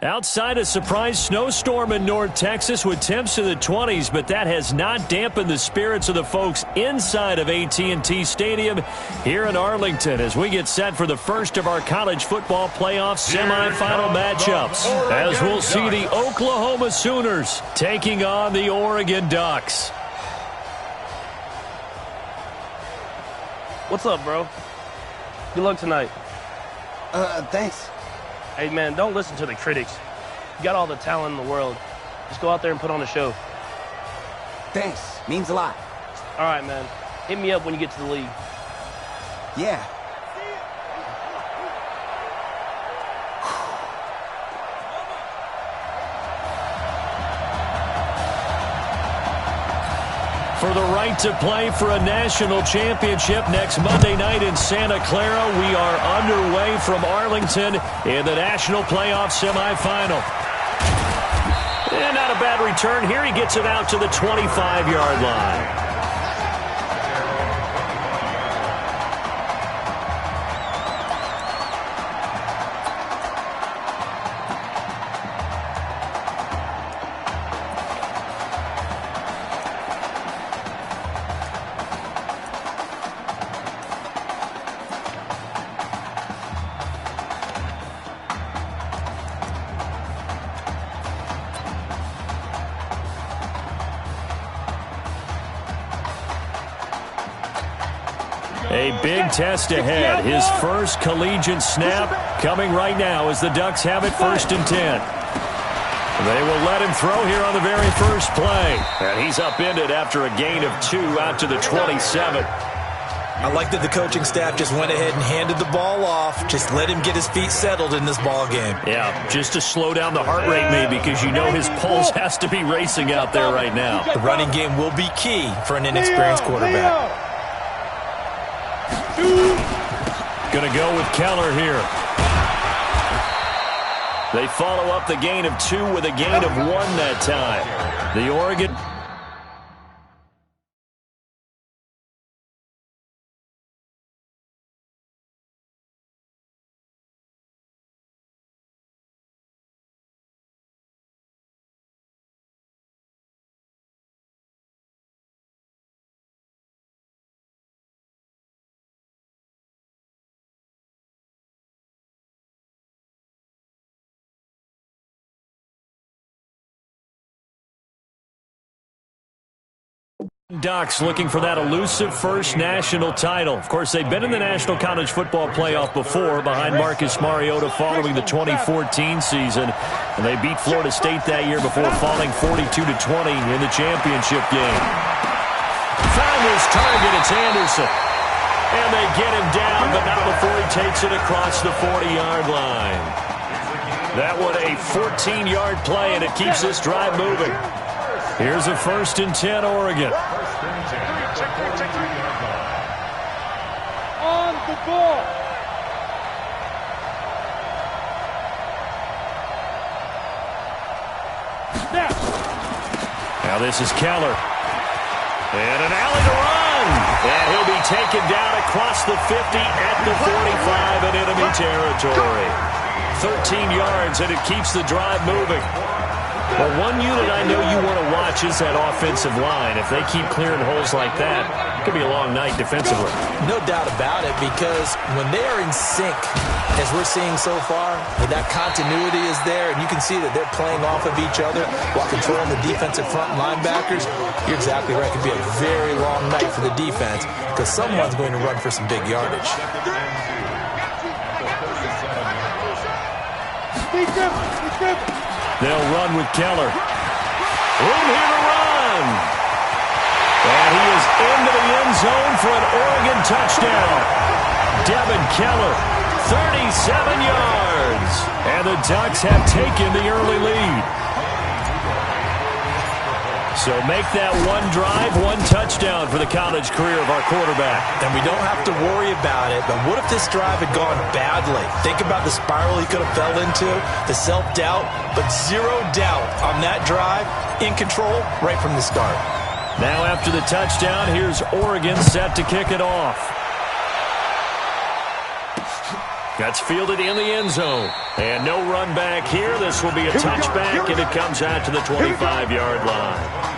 Outside a surprise snowstorm in North Texas with temps in the 20s, but that has not dampened the spirits of the folks inside of AT&T Stadium here in Arlington as we get set for the first of our college football playoff semifinal matchups. As we'll see the Oklahoma Sooners taking on the Oregon Ducks. What's up, bro? Good luck tonight. Thanks. Hey, man, don't listen to the critics. You got all the talent in the world. Just go out there and put on a show. Thanks. Means a lot. All right, man. Hit me up when you get to the league. Yeah. For the right to play for a national championship next Monday night in Santa Clara, we are underway from Arlington in the national playoff semifinal. And not a bad return here. He gets it out to the 25-yard line. A big test ahead. His first collegiate snap coming right now as the Ducks have it 1st and 10. They will let him throw here on the very first play. And he's upended after a gain of 2 out to the 27. I like that the coaching staff just went ahead and handed the ball off. Just let him get his feet settled in this ball game. Yeah, just to slow down the heart rate maybe because you know his pulse has to be racing out there right now. The running game will be key for an inexperienced quarterback. Going to go with Keller here. They follow up the gain of 2 with a gain of 1 that time. The Oregon... Ducks looking for that elusive first national title. Of course, they've been in the National College Football Playoff before behind Marcus Mariota following the 2014 season. And they beat Florida State that year before falling 42-20 in the championship game. Found his target. It's Anderson. And they get him down, but not before he takes it across the 40-yard line. That one a 14-yard play, and it keeps this drive moving. Here's a 1st and 10, Oregon. On the ball. Snap. Now this is Keller. And an alley to run. And he'll be taken down across the 50 at the 45 in enemy territory. 13 yards, and it keeps the drive moving. Well, one unit I know you want to watch is that offensive line. If they keep clearing holes like that, it could be a long night defensively. No doubt about it, because when they are in sync, as we're seeing so far, that continuity is there, and you can see that they're playing off of each other while controlling the defensive front linebackers. You're exactly right. It could be a very long night for the defense because someone's going to run for some big yardage. They'll run with Keller. Room here to run. And he is into the end zone for an Oregon touchdown. Devin Keller, 37 yards. And the Ducks have taken the early lead. So make that one drive, one touchdown for the college career of our quarterback. And we don't have to worry about it, but what if this drive had gone badly? Think about the spiral he could have fell into, the self-doubt, but zero doubt on that drive, in control right from the start. Now after the touchdown, here's Oregon set to kick it off. That's fielded in the end zone. And no run back here. This will be a touchback, and it comes out to the 25-yard line.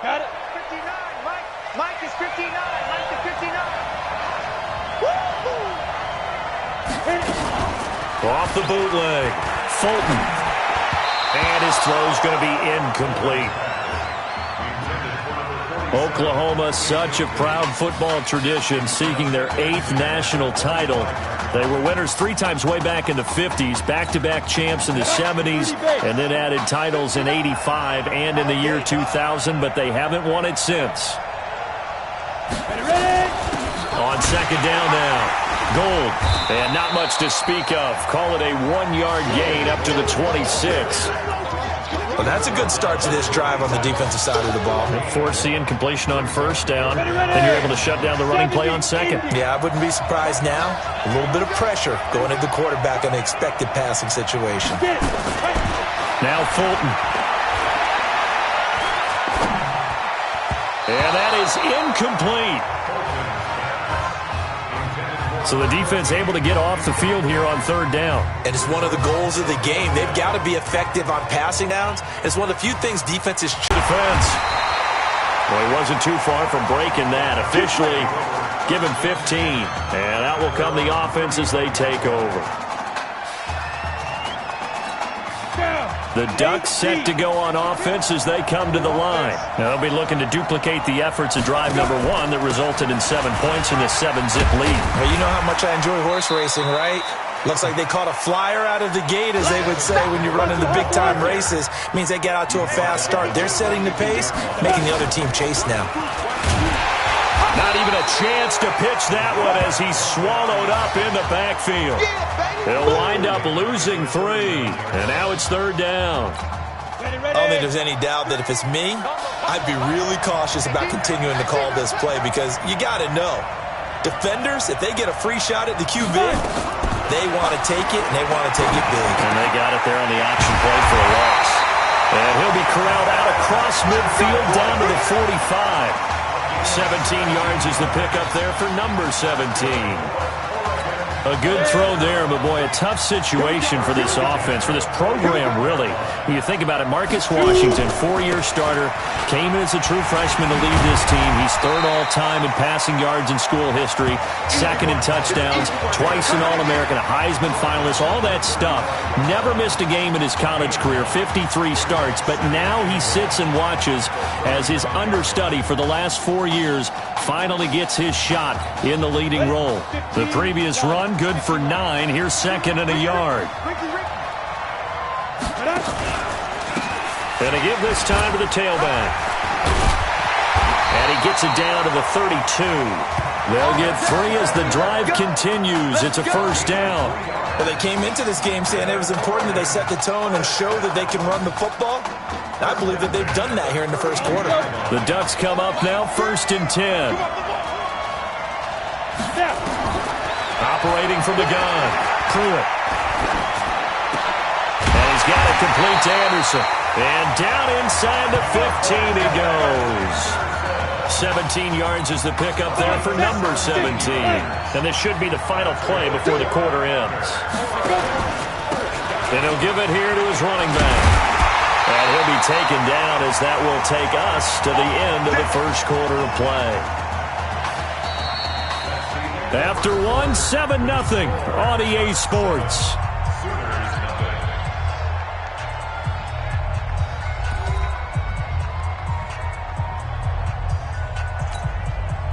Got it. 59. Mike is 59. Mike is 59. Woo! Off the bootleg. Fulton. And his throw's going to be incomplete. Oklahoma, such a proud football tradition, seeking their 8th national title. They were winners 3 times way back in the 50s, back-to-back champs in the 70s, and then added titles in 85 and in the year 2000, but they haven't won it since. On second down now. Gold, and not much to speak of. Call it a 1-yard gain up to the 26. Well, that's a good start to this drive on the defensive side of the ball. Force the incompletion on first down, then you're able to shut down the running play on second. Yeah, I wouldn't be surprised now. A little bit of pressure going at the quarterback in an expected passing situation. Now Fulton. And that is incomplete. So the defense able to get off the field here on third down. And it's one of the goals of the game. They've got to be effective on passing downs. It's one of the few things defenses... Defense. Well, he wasn't too far from breaking that. Officially, give him 15. And out will come the offense as they take over. The Ducks set to go on offense as they come to the line. Now they'll be looking to duplicate the efforts of drive number 1 that resulted in 7 points in the 7-zip lead. Well, you know how much I enjoy horse racing, right? Looks like they caught a flyer out of the gate, as they would say when you're running the big-time races. Means they get out to a fast start. They're setting the pace, making the other team chase now. Not even a chance to pitch that one as he's swallowed up in the backfield. He'll wind up losing 3, and now it's third down. I don't think there's any doubt that if it's me, I'd be really cautious about continuing to call this play because you got to know, defenders, if they get a free shot at the QB, they want to take it, and they want to take it big. And they got it there on the action play for a loss. And he'll be corralled out across midfield down to the 45. 17 yards is the pickup there for number 17. A good throw there, but boy, a tough situation for this offense, for this program, really. When you think about it, Marcus Washington, 4-year starter, came in as a true freshman to lead this team. He's 3rd all-time in passing yards in school history, 2nd in touchdowns, twice an All-American, a Heisman finalist, all that stuff. Never missed a game in his college career, 53 starts, but now he sits and watches as his understudy for the last 4 years finally gets his shot in the leading role. The previous run, good for 9. Here's 2nd and a yard. And a give this time to the tailback. And he gets it down to the 32. They'll get 3 as the drive continues. It's a first down. Well, they came into this game saying it was important that they set the tone and show that they can run the football. I believe that they've done that here in the first quarter. The Ducks come up now, 1st and 10. Operating from the gun. Pruitt. And he's got it complete to Anderson. And down inside the 15 he goes. 17 yards is the pickup there for number 17. And this should be the final play before the quarter ends. And he'll give it here to his running back. And he'll be taken down as that will take us to the end of the first quarter of play. After 1, 7-0 on EA Sports.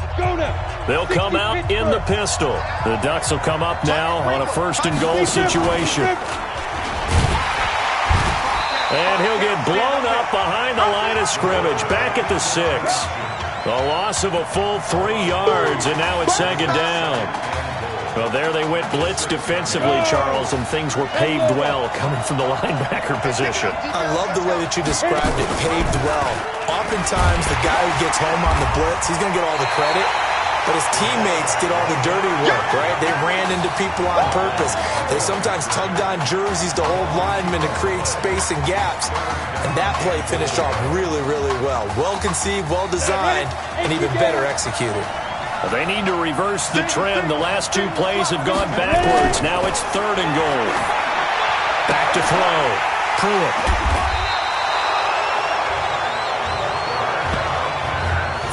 Let's go now. They'll come out in the pistol. The Ducks will come up now on a first-and-goal situation. And he'll get blown up behind the line of scrimmage, back at the 6. A loss of a full 3 yards, and now it's second down. Well, there they went blitz defensively, Charles, and things were paved well coming from the linebacker position. I love the way that you described it, paved well. Oftentimes, the guy who gets home on the blitz, he's going to get all the credit. But his teammates did all the dirty work, right? They ran into people on purpose. They sometimes tugged on jerseys to hold linemen to create space and gaps. And that play finished off really, really well. Well-conceived, well-designed, and even better executed. Well, they need to reverse the trend. The last 2 plays have gone backwards. Now it's 3rd and goal. Back to throw. Pruitt.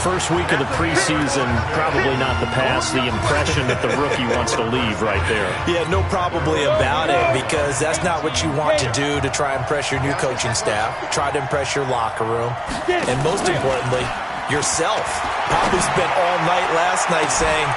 First week of the preseason, probably not the pass, the impression that the rookie wants to leave right there. Yeah, no probably about it, because that's not what you want to do to try and impress your new coaching staff, try to impress your locker room, and most importantly, yourself. Probably spent all night last night saying,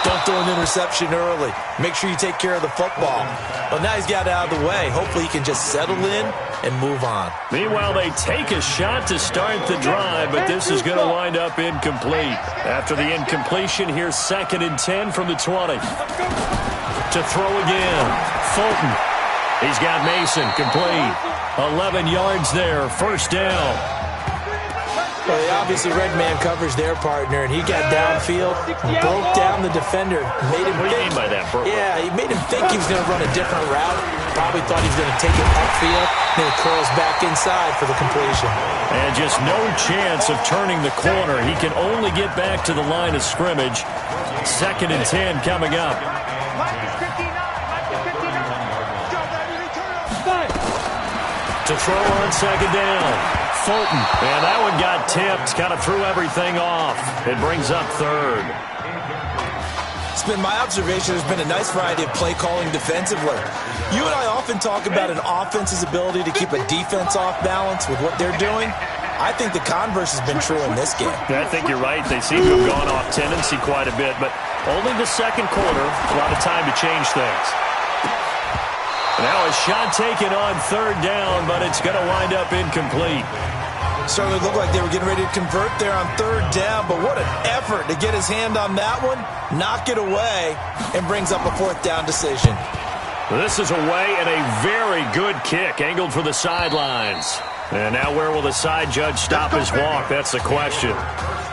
don't throw an interception early. Make sure you take care of the football. Well, now he's got it out of the way. Hopefully he can just settle in and move on. Meanwhile, they take a shot to start the drive, but this is going to wind up incomplete. After the incompletion, here's 2nd and 10 from the 20. To throw again. Fulton. He's got Mason complete. 11 yards there. First down. Well, they obviously red man coverage their partner, and he got downfield, broke down the defender, made him What do you mean by that, Burke? Yeah, he made him think he was going to run a different route. Probably thought he was going to take it upfield, then it curls back inside for the completion. And just no chance of turning the corner. He can only get back to the line of scrimmage. 2nd and 10 coming up. To throw on 2nd down. Fulton. And that one got tipped. Kind of threw everything off. It brings up 3rd. It's been my observation there's been a nice variety of play calling defensively. You and I often talk about an offense's ability to keep a defense off balance with what they're doing. I think the converse has been true in this game. Yeah, I think you're right. They seem to have gone off tendency quite a bit, but only the 2nd quarter. A lot of time to change things. Now a shot taken on 3rd down, but it's going to wind up incomplete. Certainly looked like they were getting ready to convert there on 3rd down, but what an effort to get his hand on that one, knock it away, and brings up a 4th down decision. This is away and a very good kick, angled for the sidelines. And now where will the side judge stop his walk? That's the question.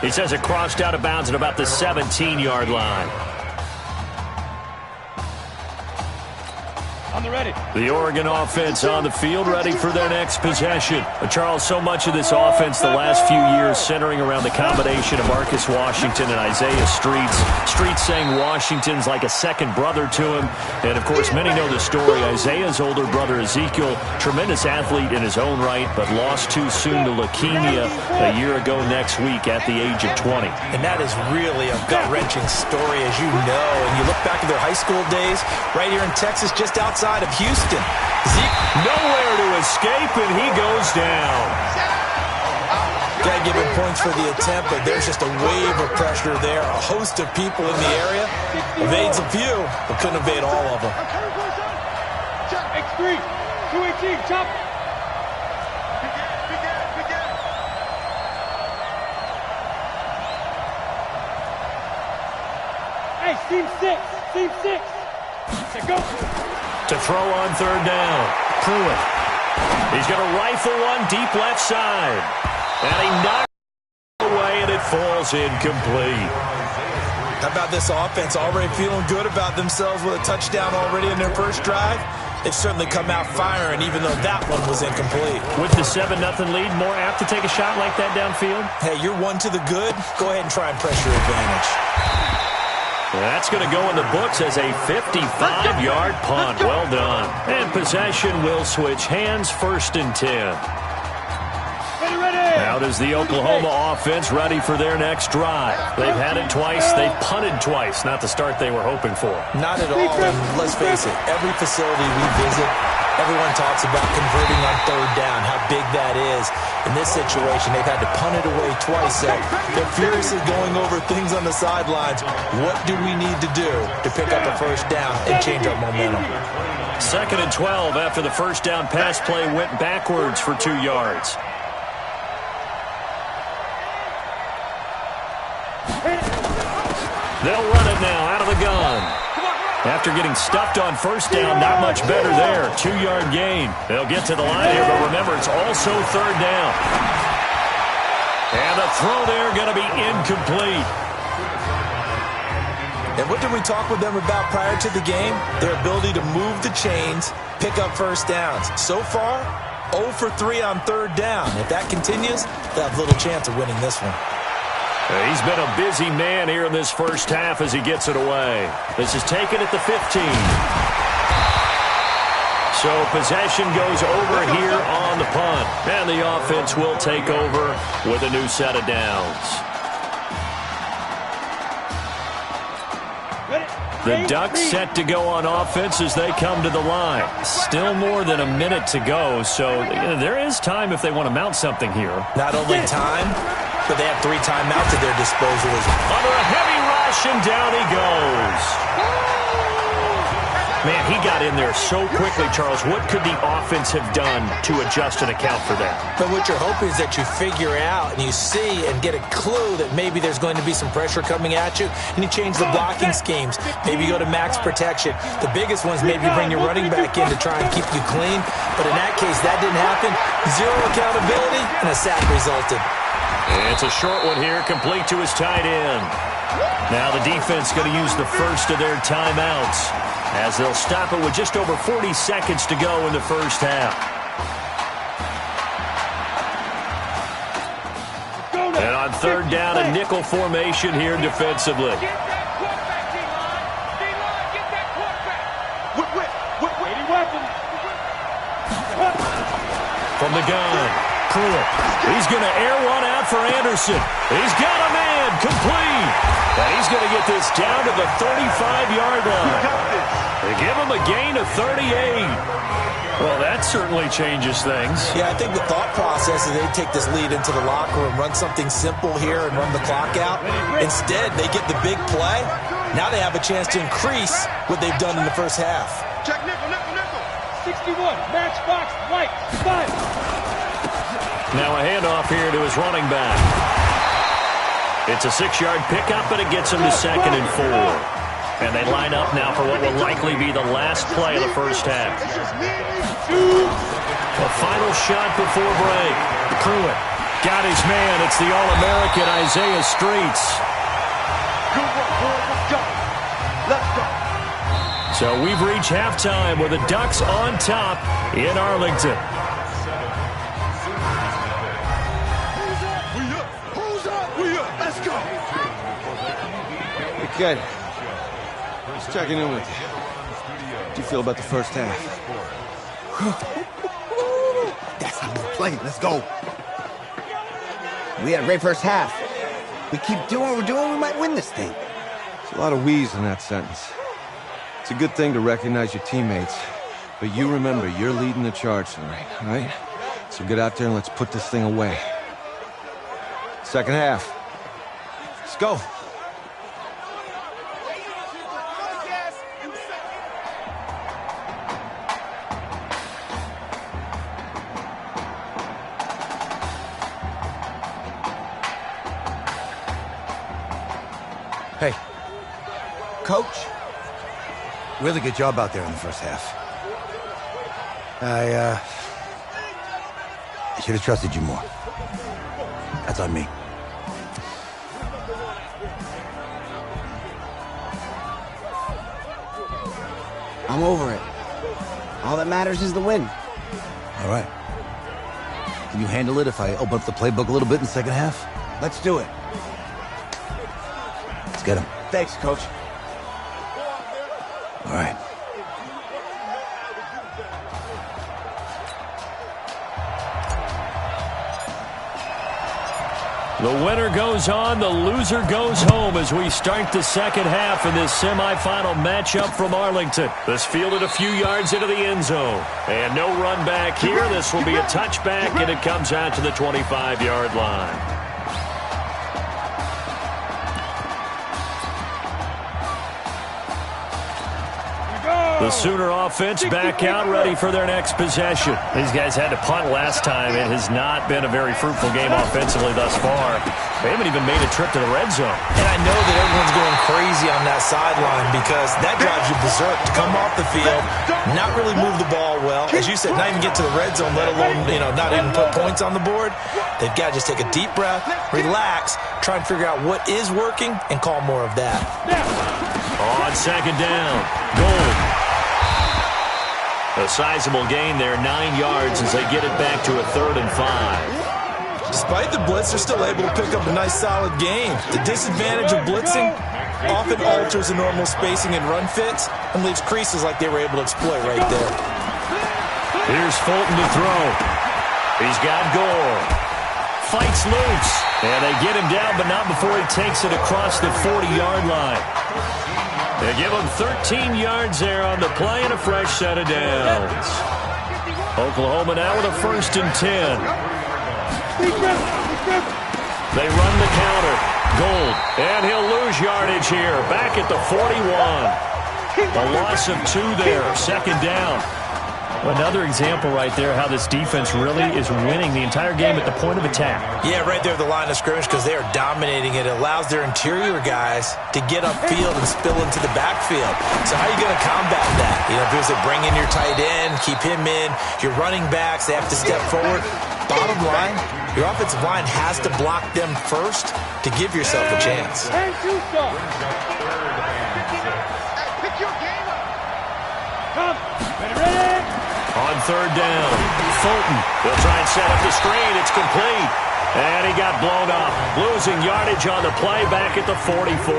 He says it crossed out of bounds at about the 17-yard line. On the ready. The Oregon offense on the field, ready for their next possession. Charles, so much of this offense the last few years centering around the combination of Marcus Washington and Isaiah Streets. Streets saying Washington's like a second brother to him. And, of course, many know the story. Isaiah's older brother, Ezekiel, tremendous athlete in his own right, but lost too soon to leukemia a year ago next week at the age of 20. And that is really a gut-wrenching story, as you know. And you look back at their high school days, right here in Texas, just outside of Houston. Zeke nowhere to escape, and he goes down. Got to give him points for the attempt, but there's just a wave of pressure there. A host of people in the area. Evades a few, but couldn't evade all of them. X3, 218, chop. Hey, team 6, team 6. Go. To throw on 3rd down. Pruitt. He's going to rifle one deep left side. And he knocks it away, and it falls incomplete. How about this offense already feeling good about themselves with a touchdown already in their first drive? They've certainly come out firing, even though that one was incomplete. With the 7-0 lead, more apt to take a shot like that downfield? Hey, you're one to the good. Go ahead and try and press your advantage. That's going to go in the books as a 55-yard punt. Well done. And possession will switch hands, 1st and 10. Ready. Now How does the Oklahoma offense ready for their next drive? They've had it twice. They've punted twice. Not the start they were hoping for. Not at all. And let's face it, every facility we visit, everyone talks about converting on third down, how big that is. In this situation, they've had to punt it away twice. So they're furiously going over things on the sidelines. What do we need to do to pick up a first down and change our momentum? 2nd and 12 after the first down pass play went backwards for 2 yards. They'll run it now out of the gun. After getting stuffed on first down, not much better there. 2-yard gain. They'll get to the line here, but remember, it's also third down. And the throw there going to be incomplete. And what did we talk with them about prior to the game? Their ability to move the chains, pick up first downs. So far, 0 for 3 on third down. If that continues, they'll have little chance of winning this one. He's been a busy man here in this first half as he gets it away. This is taken at the 15. So possession goes over here on the punt. And the offense will take over with a new set of downs. The Ducks set to go on offense as they come to the line. Still more than a minute to go, so there is time if they want to mount something here. Not only time, but they have 3 timeouts at their disposal as well. Under a heavy rush, and down he goes. Man, he got in there so quickly, Charles. What could the offense have done to adjust and account for that? But what you're hoping is that you figure out and you see and get a clue that maybe there's going to be some pressure coming at you, and you change the blocking schemes. Maybe you go to max protection. The biggest ones maybe bring your running back in to try and keep you clean. But in that case, that didn't happen. 0 accountability, and a sack resulted. It's a short one here, complete to his tight end. Now the defense going to use the first of their timeouts as they'll stop it with just over 40 seconds to go in the first half. And on third down, a nickel formation here defensively. From the gun, Pruitt. He's going to air one out for Anderson. He's got a man, complete. And he's going to get this down to the 35-yard line. They give him a gain of 38. Well, that certainly changes things. Yeah, I think the thought process is they take this lead into the locker room, run something simple here and run the clock out. Instead, they get the big play. Now they have a chance to increase what they've done in the first half. Check nickel, nickel, nickel. 61, matchbox, white, 5. Now a handoff here to his running back. It's a 6-yard pickup, but it gets him to 2nd and 4. And they line up now for what will likely be the last play of the first half. A final shot before break. Pruitt got his man. It's the All-American Isaiah Streets. Good work, boys. Let's go. Let's go. So we've reached halftime with the Ducks on top in Arlington. Let's go. Hey, kid. Just checking in with you. How do you feel about the first half? That's how we play. Let's go. We had a great first half. We keep doing what we're doing, we might win this thing. There's a lot of we's in that sentence. It's a good thing to recognize your teammates. But you remember, you're leading the charge tonight, all right? So get out there and let's put this thing away. Second half. Let's go. Hey. Coach. Really good job out there in the first half. I should have trusted you more. That's on me. I'm over it. All that matters is the win. All right. Can you handle it if I open up the playbook a little bit in the second half? Let's do it. Let's get him. Thanks, Coach. All right. The winner goes on, the loser goes home as we start the second half in this semifinal matchup from Arlington. This fielded a few yards into the end zone. And no run back here. This will be a touchback, and it comes out to the 25-yard line. The Sooner offense back out, ready for their next possession. These guys had to punt last time. It has not been a very fruitful game offensively thus far. They haven't even made a trip to the red zone. And I know that everyone's going crazy on that sideline because that drives you berserk to come off the field, not really move the ball well. As you said, not even get to the red zone, let alone, not even put points on the board. They've got to just take a deep breath, relax, try and figure out what is working, and call more of that. On second down, Gold. A sizable gain there, 9 yards as they get it back to a 3rd and 5. Despite the blitz, they're still able to pick up a nice solid gain. The disadvantage of blitzing often alters the normal spacing and run fits and leaves creases like they were able to exploit right there. Here's Fulton to throw. He's got Gore. Fights loose. And they get him down, but not before he takes it across the 40-yard line. They give him 13 yards there on the play and a fresh set of downs. Oklahoma now with a 1st and 10. They run the counter. Gold. And he'll lose yardage here. Back at the 41. A loss of 2 there. 2nd down. Another example right there how this defense really is winning the entire game at the point of attack. Yeah, right there at the line of scrimmage because they are dominating it. It allows their interior guys to get upfield and spill into the backfield. So how are you going to combat that? Because they bring in your tight end, keep him in. Your running backs, they have to step forward. Bottom line, your offensive line has to block them first to give yourself a chance. On 3rd down, Fulton. They'll try and set up the screen. It's complete. And he got blown up. Losing yardage on the play back at the 44.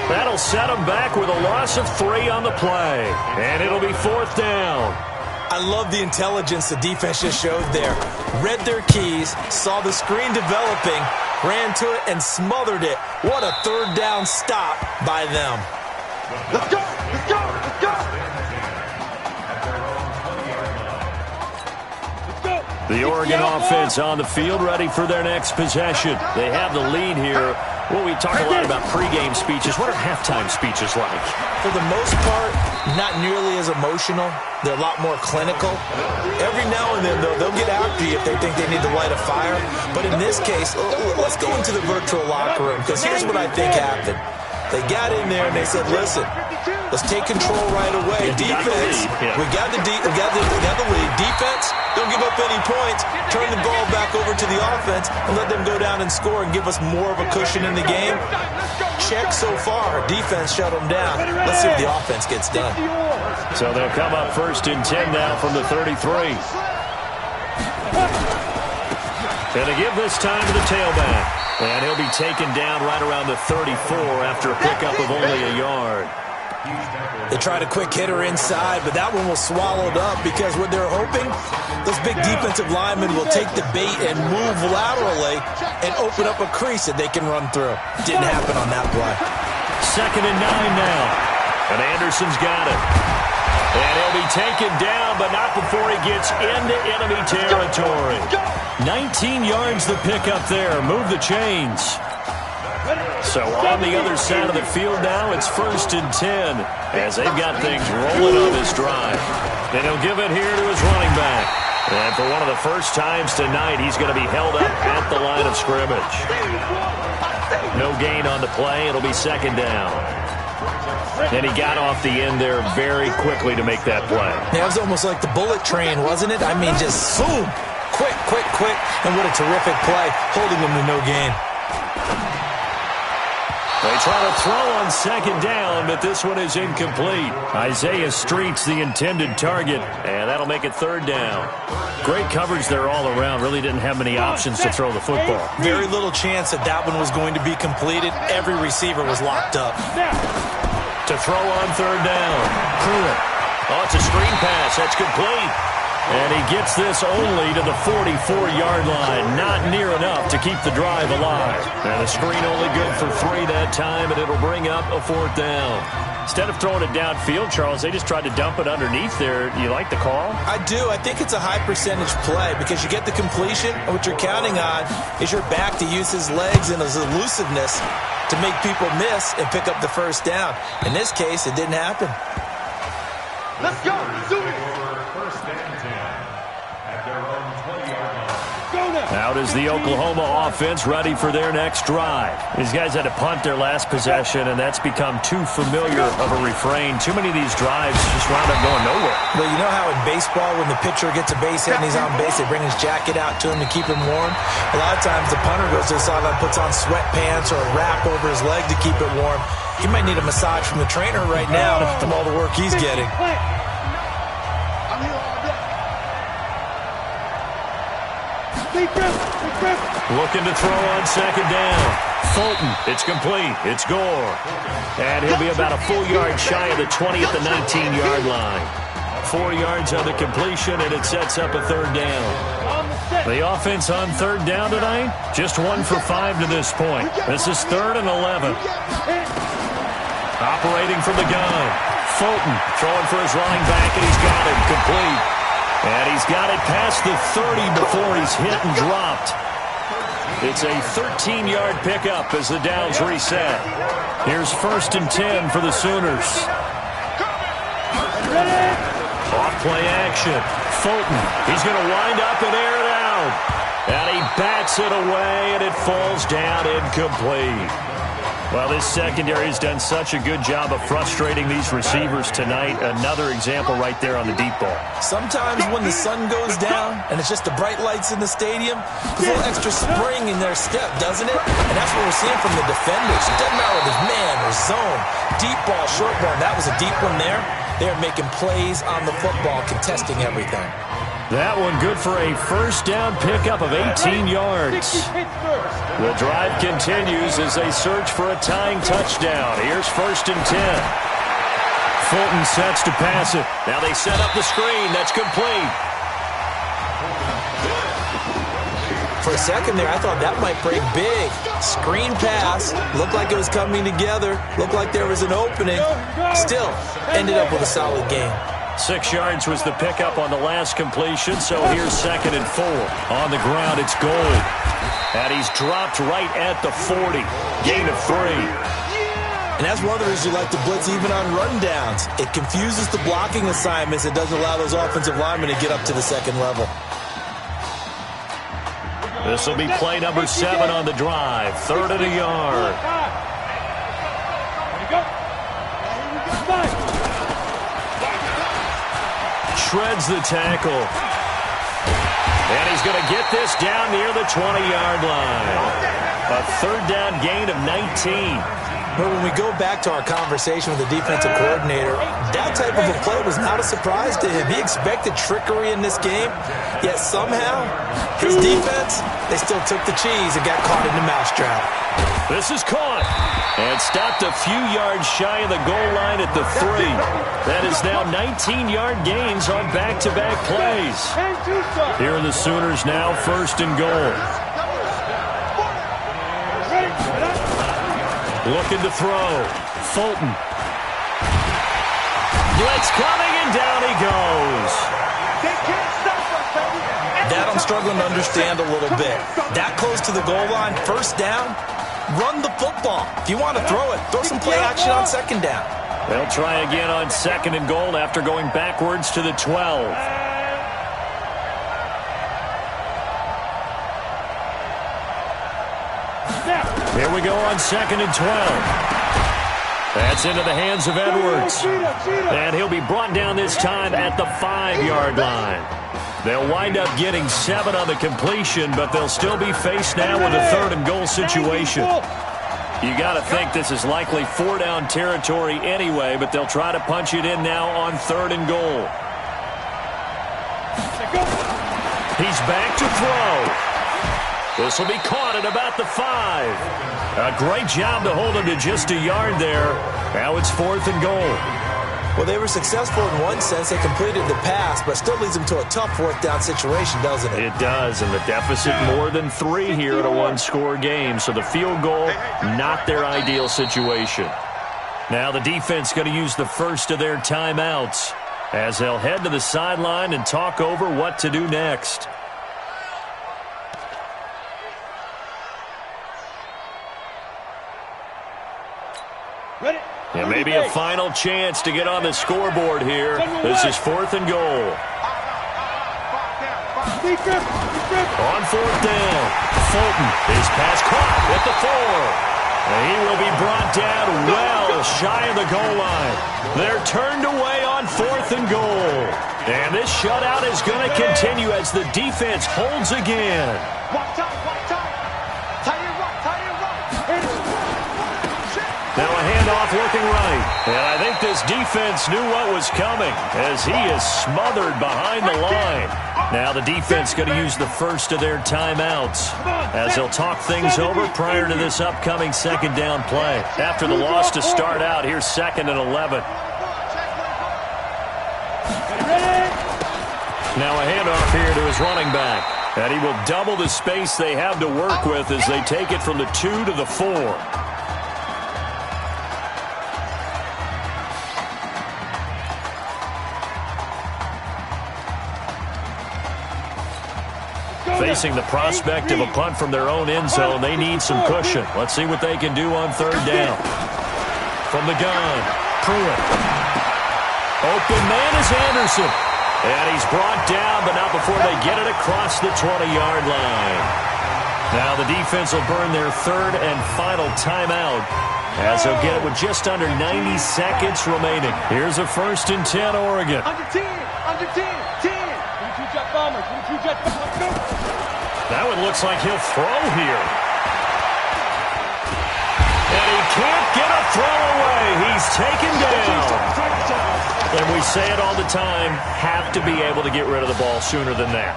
That'll set him back with a loss of 3 on the play. And it'll be 4th down. I love the intelligence the defense just showed there. Read their keys, saw the screen developing, ran to it, and smothered it. What a 3rd down stop by them. Let's go! Let's go! Let's go! The Oregon offense on the field ready for their next possession. They have the lead here. Well, we talk a lot about pregame speeches. What are halftime speeches like? For the most part, not nearly as emotional. They're a lot more clinical. Every now and then, though, they'll get after you if they think they need to light a fire. But in this case, let's go into the virtual locker room because here's what I think happened. They got in there and they said, listen, let's take control right away. Defense, we got the lead. Defense, don't give up any points. Turn the ball back over to the offense and let them go down and score and give us more of a cushion in the game. Check so far. Defense shut them down. Let's see what the offense gets done. So they'll come up 1st and 10 now from the 33. And they give this time to the tailback. And he'll be taken down right around the 34 after a pickup of only a yard. They tried a quick hitter inside, but that one was swallowed up because what they're hoping, those big defensive linemen will take the bait and move laterally and open up a crease that they can run through. Didn't happen on that play. 2nd and 9 now. And Anderson's got it. And he'll be taken down, but not before he gets into enemy territory. 19 yards the pickup there. Move the chains. So on the other side of the field now, it's 1st and 10 as they've got things rolling on this drive. And he'll give it here to his running back. And for one of the first times tonight, he's going to be held up at the line of scrimmage. No gain on the play. It'll be 2nd down. And he got off the end there very quickly to make that play. Yeah, it was almost like the bullet train, wasn't it? I mean, just boom, quick, quick, quick. And what a terrific play, holding him to no gain. They try to throw on 2nd down, but this one is incomplete. Isaiah Street's the intended target, and that'll make it 3rd down. Great coverage there all around. Really didn't have many options to throw the football. Very little chance that one was going to be completed. Every receiver was locked up. To throw on 3rd down. Pruitt. Oh, it's a screen pass. That's complete. And he gets this only to the 44-yard line. Not near enough to keep the drive alive. And the screen only good for 3 that time, and it'll bring up a 4th down. Instead of throwing it downfield, Charles, they just tried to dump it underneath there. Do you like the call? I do. I think it's a high-percentage play because you get the completion, and what you're counting on is your back to use his legs and his elusiveness to make people miss and pick up the 1st down. In this case, it didn't happen. Let's go. Do it. Out is the Oklahoma offense ready for their next drive. These guys had to punt their last possession, and that's become too familiar of a refrain. Too many of these drives just wound up going nowhere. Well, you know how in baseball when the pitcher gets a base hit and he's on base, they bring his jacket out to him to keep him warm? A lot of times the punter goes to the sideline, puts on sweatpants or a wrap over his leg to keep it warm. He might need a massage from the trainer right now from all the work he's getting. Looking to throw on 2nd down. Fulton, it's complete. It's Gore. And he'll be about a full yard shy of the 20 at the 19-yard line. 4 yards on the completion, and it sets up a 3rd down. The offense on 3rd down tonight, just 1 for 5 to this point. This is 3rd and 11. Operating from the gun. Fulton throwing for his running back, and he's got it complete. And he's got it past the 30 before he's hit and dropped. It's a 13-yard pickup as the downs reset. Here's 1st and 10 for the Sooners. Off play action. Fulton, he's going to wind up and air it out. And he bats it away, and it falls down incomplete. Well, this secondary has done such a good job of frustrating these receivers tonight. Another example right there on the deep ball. Sometimes when the sun goes down and it's just the bright lights in the stadium, there's a little extra spring in their step, doesn't it? And that's what we're seeing from the defenders. It doesn't matter whether it's man or zone. Deep ball, short ball, that was a deep one there. They're making plays on the football, contesting everything. That one good for a 1st down pickup of 18 yards. The drive continues as they search for a tying touchdown. Here's 1st and 10. Fulton sets to pass it. Now they set up the screen. That's complete. For a second there, I thought that might break big. Screen pass. Looked like it was coming together. Looked like there was an opening. Still, ended up with a solid game. 6 yards was the pickup on the last completion, so here's 2nd and 4. On the ground, it's Gold. And he's dropped right at the 40. Gain of 3. And that's one of the reasons you like to blitz even on rundowns. It confuses the blocking assignments. It doesn't allow those offensive linemen to get up to the 2nd level. This will be play number 7 on the drive. 3rd and a yard. Shreds the tackle. And he's going to get this down near the 20-yard line. A 3rd down gain of 19. But when we go back to our conversation with the defensive coordinator, that type of a play was not a surprise to him. He expected trickery in this game, yet somehow his defense, they still took the cheese and got caught in the mousetrap. This is caught and stopped a few yards shy of the goal line at the 3. That is now 19-yard gains on back-to-back plays. Here are the Sooners now 1st and goal. Looking to throw. Fulton. Blitz coming, and down he goes. That I'm struggling to understand a little bit. That close to the goal line, 1st down, run the football. If you want to throw it, throw some play action on 2nd down. They'll try again on 2nd and goal after going backwards to the 12. Here we go on 2nd and 12. That's into the hands of Edwards. And he'll be brought down this time at the 5-yard line. They'll wind up getting 7 on the completion, but they'll still be faced now with a 3rd and goal situation. You got to think this is likely 4-down territory anyway, but they'll try to punch it in now on 3rd and goal. He's back to throw. This will be caught at about the 5. A great job to hold him to just a yard there. Now it's 4th and goal. Well, they were successful in one sense. They completed the pass, but still leads them to a tough fourth down situation, doesn't it? It does, and the deficit more than 3 here in a one-score game. So the field goal, not their ideal situation. Now the defense going to use the first of their timeouts as they'll head to the sideline and talk over what to do next. And maybe a final chance to get on the scoreboard here. This is 4th and goal. On 4th down, Fulton is pass caught at the 4. And he will be brought down well shy of the goal line. They're turned away on 4th and goal. And this shutout is going to continue as the defense holds again. Now a handoff looking right. And I think this defense knew what was coming as he is smothered behind the line. Now the defense going to use the first of their timeouts as they'll talk things over prior to this upcoming second down play. After the loss to start out, here's 2nd and 11. Now a handoff here to his running back. And he will double the space they have to work with as they take it from the 2 to the 4. Facing the prospect of a punt from their own end zone, they need some cushion. Let's see what they can do on 3rd down. From the gun, Pruitt. Open man is Anderson. And he's brought down, but not before they get it across the 20-yard line. Now the defense will burn their 3rd and final timeout as they'll get it with just under 90 seconds remaining. Here's a 1st and 10, Oregon. Under 10, under 10, 10. 22 jet bombers, 22 jet bombers. That one looks like he'll throw here. And he can't get a throw away. He's taken down. And we say it all the time, have to be able to get rid of the ball sooner than that.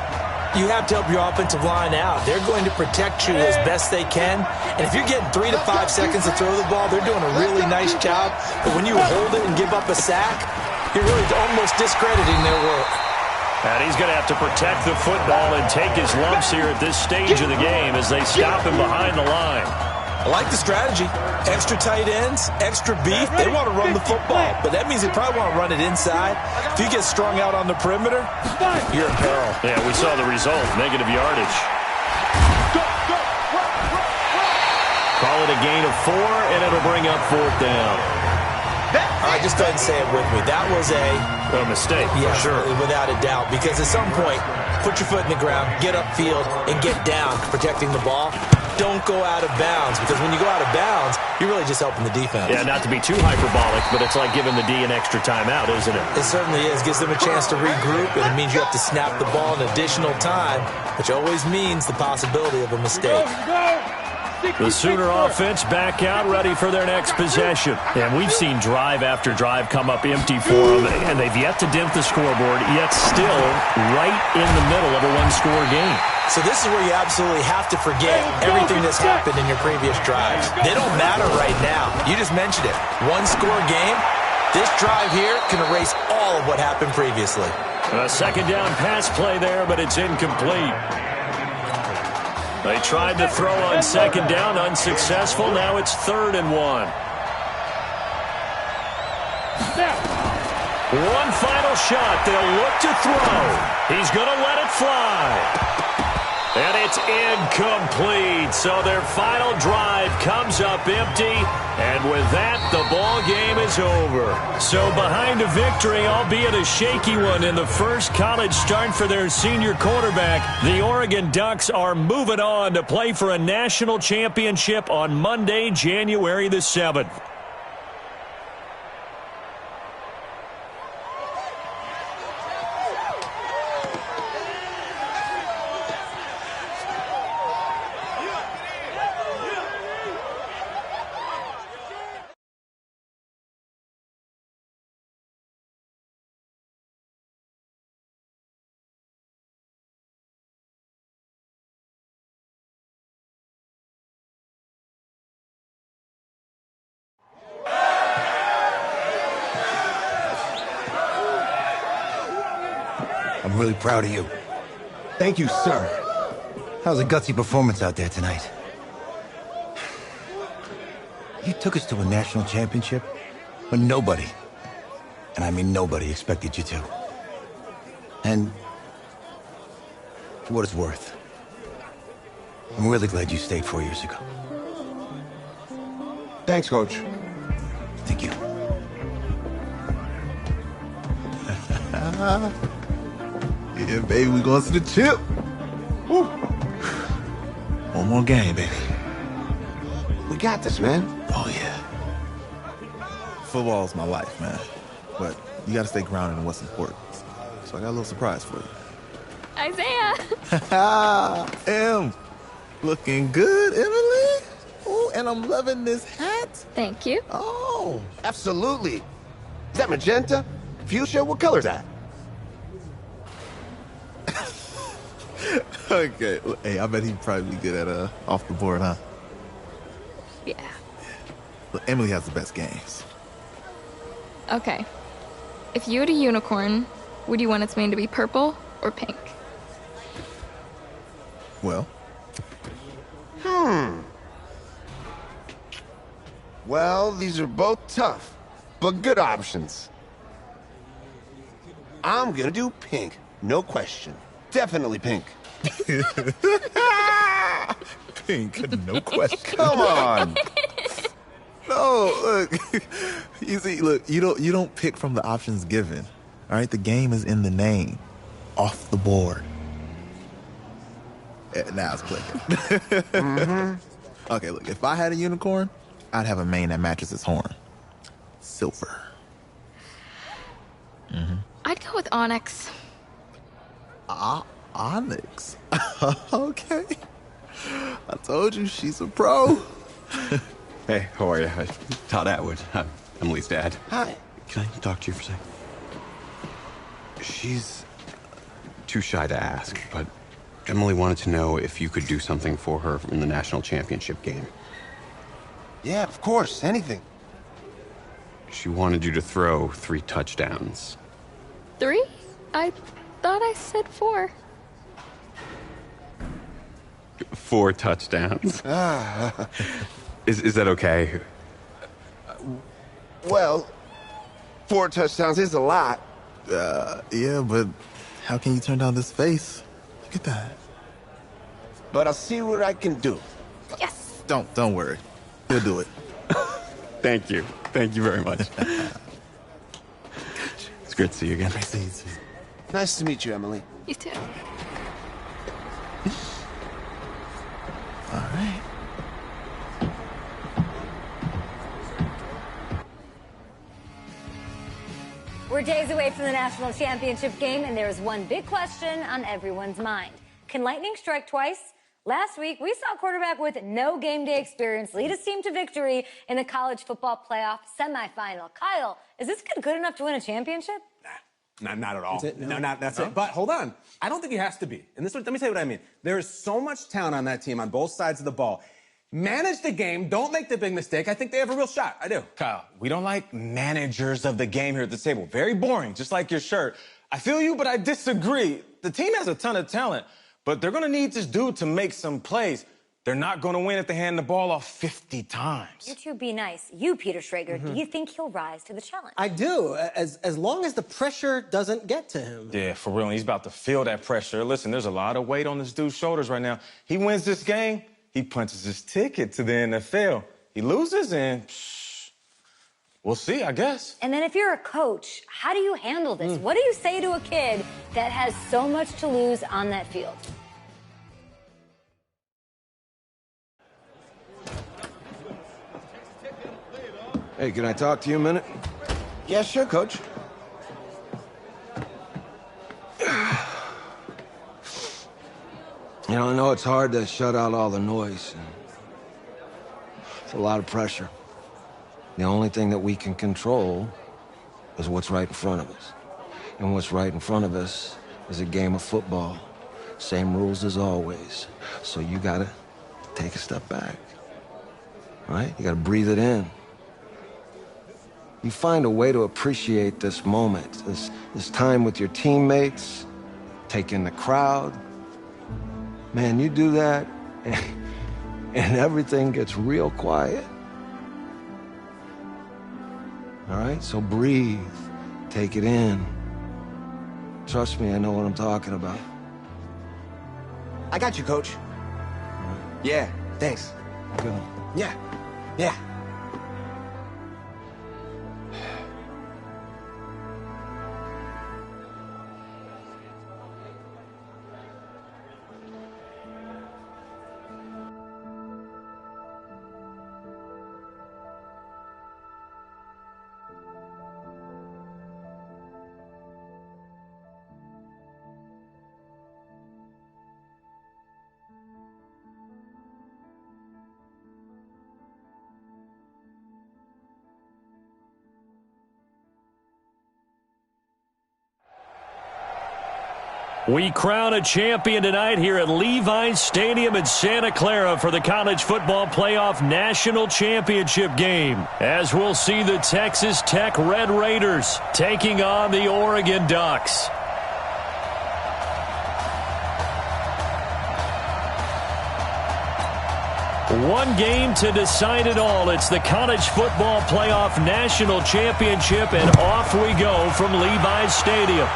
You have to help your offensive line out. They're going to protect you as best they can. And if you're getting 3 to 5 seconds to throw the ball, they're doing a really nice job. But when you hold it and give up a sack, you're really almost discrediting their work. And he's going to have to protect the football and take his lumps here at this stage of the game as they stop him behind the line. I like the strategy. Extra tight ends, extra beef. They want to run the football, but that means they probably want to run it inside. If you get strung out on the perimeter, you're in peril. Yeah, we saw the result, negative yardage. Call it a gain of 4, and it'll bring up 4th down. All right, just go ahead and say it with me. That was a mistake, yes, for sure. Without a doubt, because at some point, put your foot in the ground, get upfield, and get down protecting the ball. Don't go out of bounds, because when you go out of bounds, you're really just helping the defense. Yeah, not to be too hyperbolic, but it's like giving the D an extra timeout, isn't it? It certainly is. Gives them a chance to regroup, and it means you have to snap the ball an additional time, which always means the possibility of a mistake. The Sooner offense back out, ready for their next possession. And we've seen drive after drive come up empty for them, and they've yet to dent the scoreboard, yet still right in the middle of a one-score game. So this is where you absolutely have to forget everything that's happened in your previous drives. They don't matter right now. You just mentioned it. One-score game. This drive here can erase all of what happened previously. A 2nd down pass play there, but it's incomplete. They tried to throw on 2nd down, unsuccessful. Now it's 3rd and 1. One final shot. They'll look to throw. He's going to let it fly. And it's incomplete. So their final drive comes up empty. And with that, the ball game is over. So behind a victory, albeit a shaky one in the first college start for their senior quarterback, the Oregon Ducks are moving on to play for a national championship on Monday, January the 7th. I'm really proud of you. Thank you, sir. That was a gutsy performance out there tonight. You took us to a national championship when nobody, and I mean nobody, expected you to. And for what it's worth, I'm really glad you stayed 4 years ago. Thanks, Coach. Thank you. Yeah, baby, we going to the chip. Woo. One more game, baby. We got this, man. Oh, yeah. Football's my life, man. But you got to stay grounded in what's important. So I got a little surprise for you. Isaiah! Em, looking good, Emily. Oh, and I'm loving this hat. Thank you. Oh. Absolutely. Is that magenta? Fuchsia? What color's that? Okay. Hey, I bet he'd probably be good at off the board, huh? Yeah. Look, Emily has the best games. Okay. If you had a unicorn, would you want its mane to be purple or pink? Well, Well, these are both tough, but good options. I'm gonna do pink, no question. Definitely pink. pink, no question. Come on. No, look. You see, look, you don't pick from the options given. All right, the game is in the name. Off the board. Now it's clicking. Okay, look, if I had a unicorn, I'd have a mane that matches its horn. Silver. I'd go with onyx. Onyx. Okay. I told you she's a pro. Hey, how are you? Todd Atwood. I'm Emily's dad. Hi. Can I talk to you for a second? She's too shy to ask, but Emily wanted to know if you could do something for her in the national championship game. Yeah, of course, anything. She wanted you to throw 3 touchdowns. 3? I thought I said 4. 4 touchdowns. Is that okay? Well, 4 touchdowns is a lot. Yeah, but how can you turn down this face? Look at that. But I'll see what I can do. Yes! Don't worry. He'll do it. Thank you. Thank you very much. It's great to see you again. Nice to meet you. Nice to meet you, Emily. You too. All right. We're days away from the national championship game, and there is one big question on everyone's mind. Can lightning strike twice? Last week, we saw a quarterback with no game day experience lead his team to victory in the college football playoff semifinal. Kyle, is this kid good enough to win a championship? Nah, not at all. That's it? No, that's it. But hold on. I don't think he has to be. And let me tell you what I mean. There is so much talent on that team on both sides of the ball. Manage the game. Don't make the big mistake. I think they have a real shot. I do. Kyle, we don't like managers of the game here at the table. Very boring, just like your shirt. I feel you, but I disagree. The team has a ton of talent, but they're going to need this dude to make some plays. They're not going to win if they hand the ball off 50 times. You two be nice. You, Peter Schrager, do you think he'll rise to the challenge? I do, as long as the pressure doesn't get to him. Yeah, for real. He's about to feel that pressure. Listen, there's a lot of weight on this dude's shoulders right now. He wins this game, he punches his ticket to the NFL. He loses, and we'll see, I guess. And then if you're a coach, how do you handle this? What do you say to a kid that has so much to lose on that field? Hey, can I talk to you a minute? Yeah, sure, Coach. You know, I know it's hard to shut out all the noise. It's a lot of pressure. The only thing that we can control is what's right in front of us. And what's right in front of us is a game of football. Same rules as always. So you gotta take a step back. Right? You gotta breathe it in. You find a way to appreciate this moment, this time with your teammates, take in the crowd. Man, you do that, and everything gets real quiet. All right, so breathe, take it in. Trust me, I know what I'm talking about. I got you, Coach. Yeah, thanks. Go. Yeah, yeah. We crown a champion tonight here at Levi's Stadium in Santa Clara for the College Football Playoff National Championship game, as we'll see the Texas Tech Red Raiders taking on the Oregon Ducks. One game to decide it all. It's the College Football Playoff National Championship, and off we go from Levi's Stadium.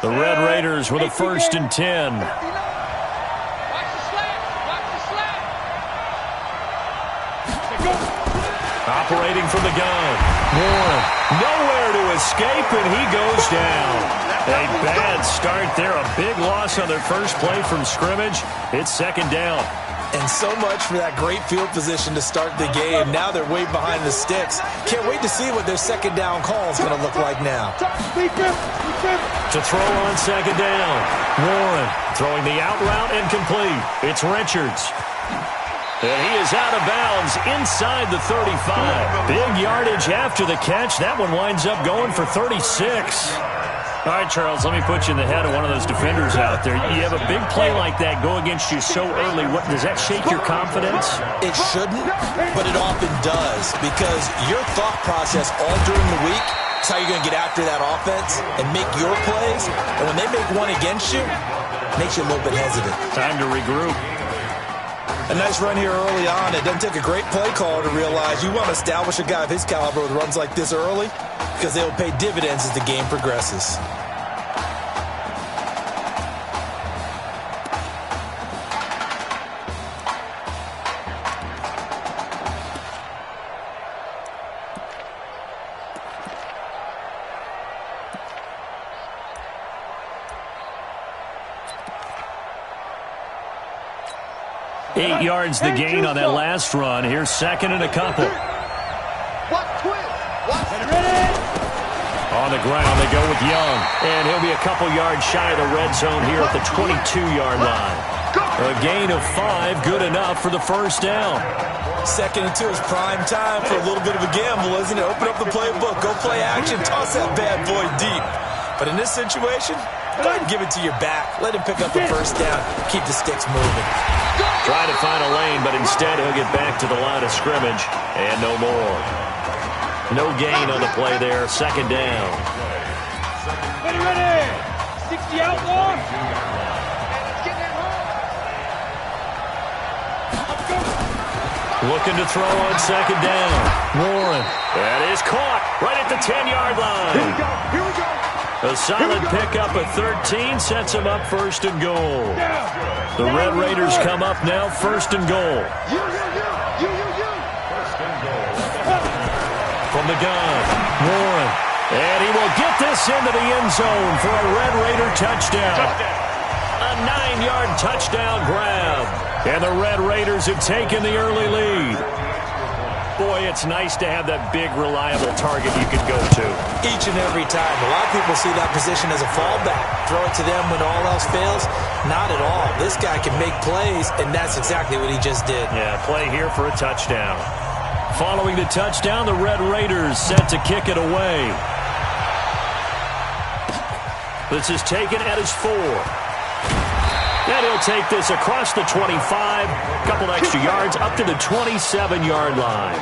The Red Raiders with a 1st and 10. Operating from the gun. Warren, nowhere to escape, and he goes down. A bad start there. A big loss on their first play from scrimmage. It's 2nd down. And so much for that great field position to start the game. Now they're way behind the sticks. Can't wait to see what their 2nd down call is going to look like now. To throw on 2nd down. Warren throwing the out route incomplete. It's Richards. And he is out of bounds inside the 35. Big yardage after the catch. That one winds up going for 36. All right, Charles, let me put you in the head of one of those defenders out there. You have a big play like that go against you so early. What, does that shake your confidence? It shouldn't, but it often does, because your thought process all during the week is how you're going to get after that offense and make your plays. And when they make one against you, it makes you a little bit hesitant. Time to regroup. A nice run here early on. It doesn't take a great play caller to realize you want to establish a guy of his caliber with runs like this early, because they will pay dividends as the game progresses. Eight yards the gain on that last run. Here's 2nd and a couple. On the ground, they go with Young. And he'll be a couple yards shy of the red zone here at the 22-yard line. A gain of 5, good enough for the 1st down. 2nd and 2 is prime time for a little bit of a gamble, isn't it? Open up the playbook, go play action, toss that bad boy deep. But in this situation, go ahead and give it to your back. Let him pick up the 1st down. Keep the sticks moving. Try to find a lane, but instead he'll get back to the line of scrimmage. And no more. No gain on the play there. 2nd down. Ready. 60 outlaw. Looking to throw on 2nd down. Warren. That is caught right at the 10-yard line. Here we go. A solid pickup of 13 sets him up 1st and goal. The Red Raiders come up now 1st and goal. You. 1st and goal. from the gun. Warren. And he will get this into the end zone for a Red Raider touchdown. A 9-yard touchdown grab. And the Red Raiders have taken the early lead. Boy, it's nice to have that big, reliable target you can go to. Each and every time. A lot of people see that position as a fallback. Throw it to them when all else fails. Not at all. This guy can make plays, and that's exactly what he just did. Yeah, play here for a touchdown. Following the touchdown, the Red Raiders set to kick it away. This is taken at his 4. And he'll take this across the 25, a couple extra yards up to the 27-yard line.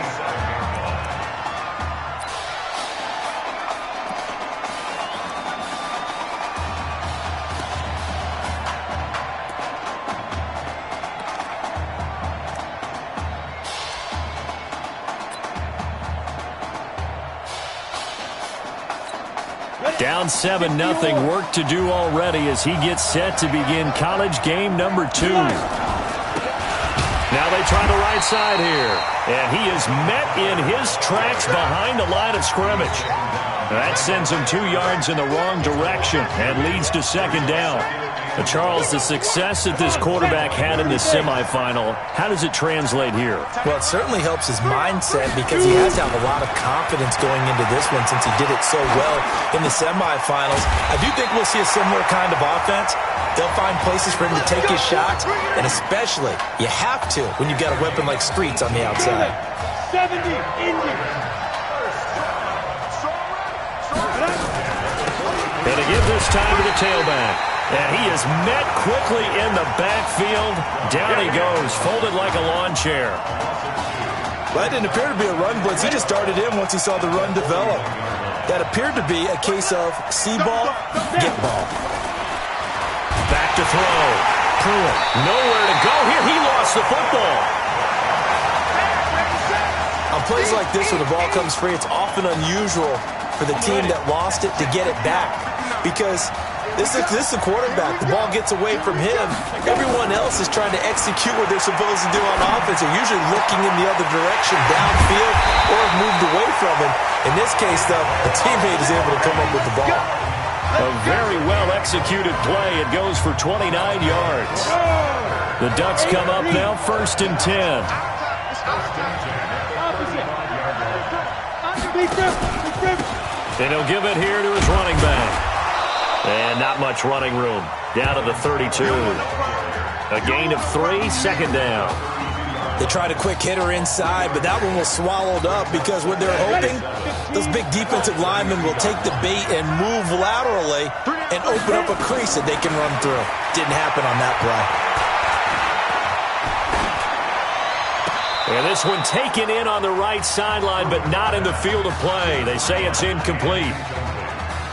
Down 7-0. Work to do already as he gets set to begin college game number 2. Now they try the right side here. And he is met in his tracks behind the line of scrimmage. That sends him 2 yards in the wrong direction and leads to second down. Charles, the success that this quarterback had in the semifinal, how does it translate here? Well, it certainly helps his mindset because he has to have a lot of confidence going into this one since he did it so well in the semifinals. I do think we'll see a similar kind of offense. They'll find places for him to take his shots, and especially, you have to when you've got a weapon like Streets on the outside. 70, Indy. And to give this time to the tailback. And he is met quickly in the backfield. Down he goes, folded like a lawn chair. That didn't appear to be a run blitz. He just started in once he saw the run develop. That appeared to be a case of see ball, get ball. Back to throw. Pruitt, nowhere to go here. He lost the football. On plays like this, when the ball comes free, it's often unusual for the team that lost it to get it back. Because this is the quarterback. The ball gets away from him. Everyone else is trying to execute what they're supposed to do on offense. They're usually looking in the other direction, downfield, or have moved away from him. In this case, though, the teammate is able to come up with the ball. A very well-executed play. It goes for 29 yards. The Ducks come up now, 1st and 10. And he'll give it here to his running back. And not much running room. Down to the 32. A gain of 3, second down. They tried a quick hitter inside, but that one was swallowed up because what they're hoping, those big defensive linemen will take the bait and move laterally and open up a crease that they can run through. Didn't happen on that play. And this one taken in on the right sideline, but not in the field of play. They say it's incomplete.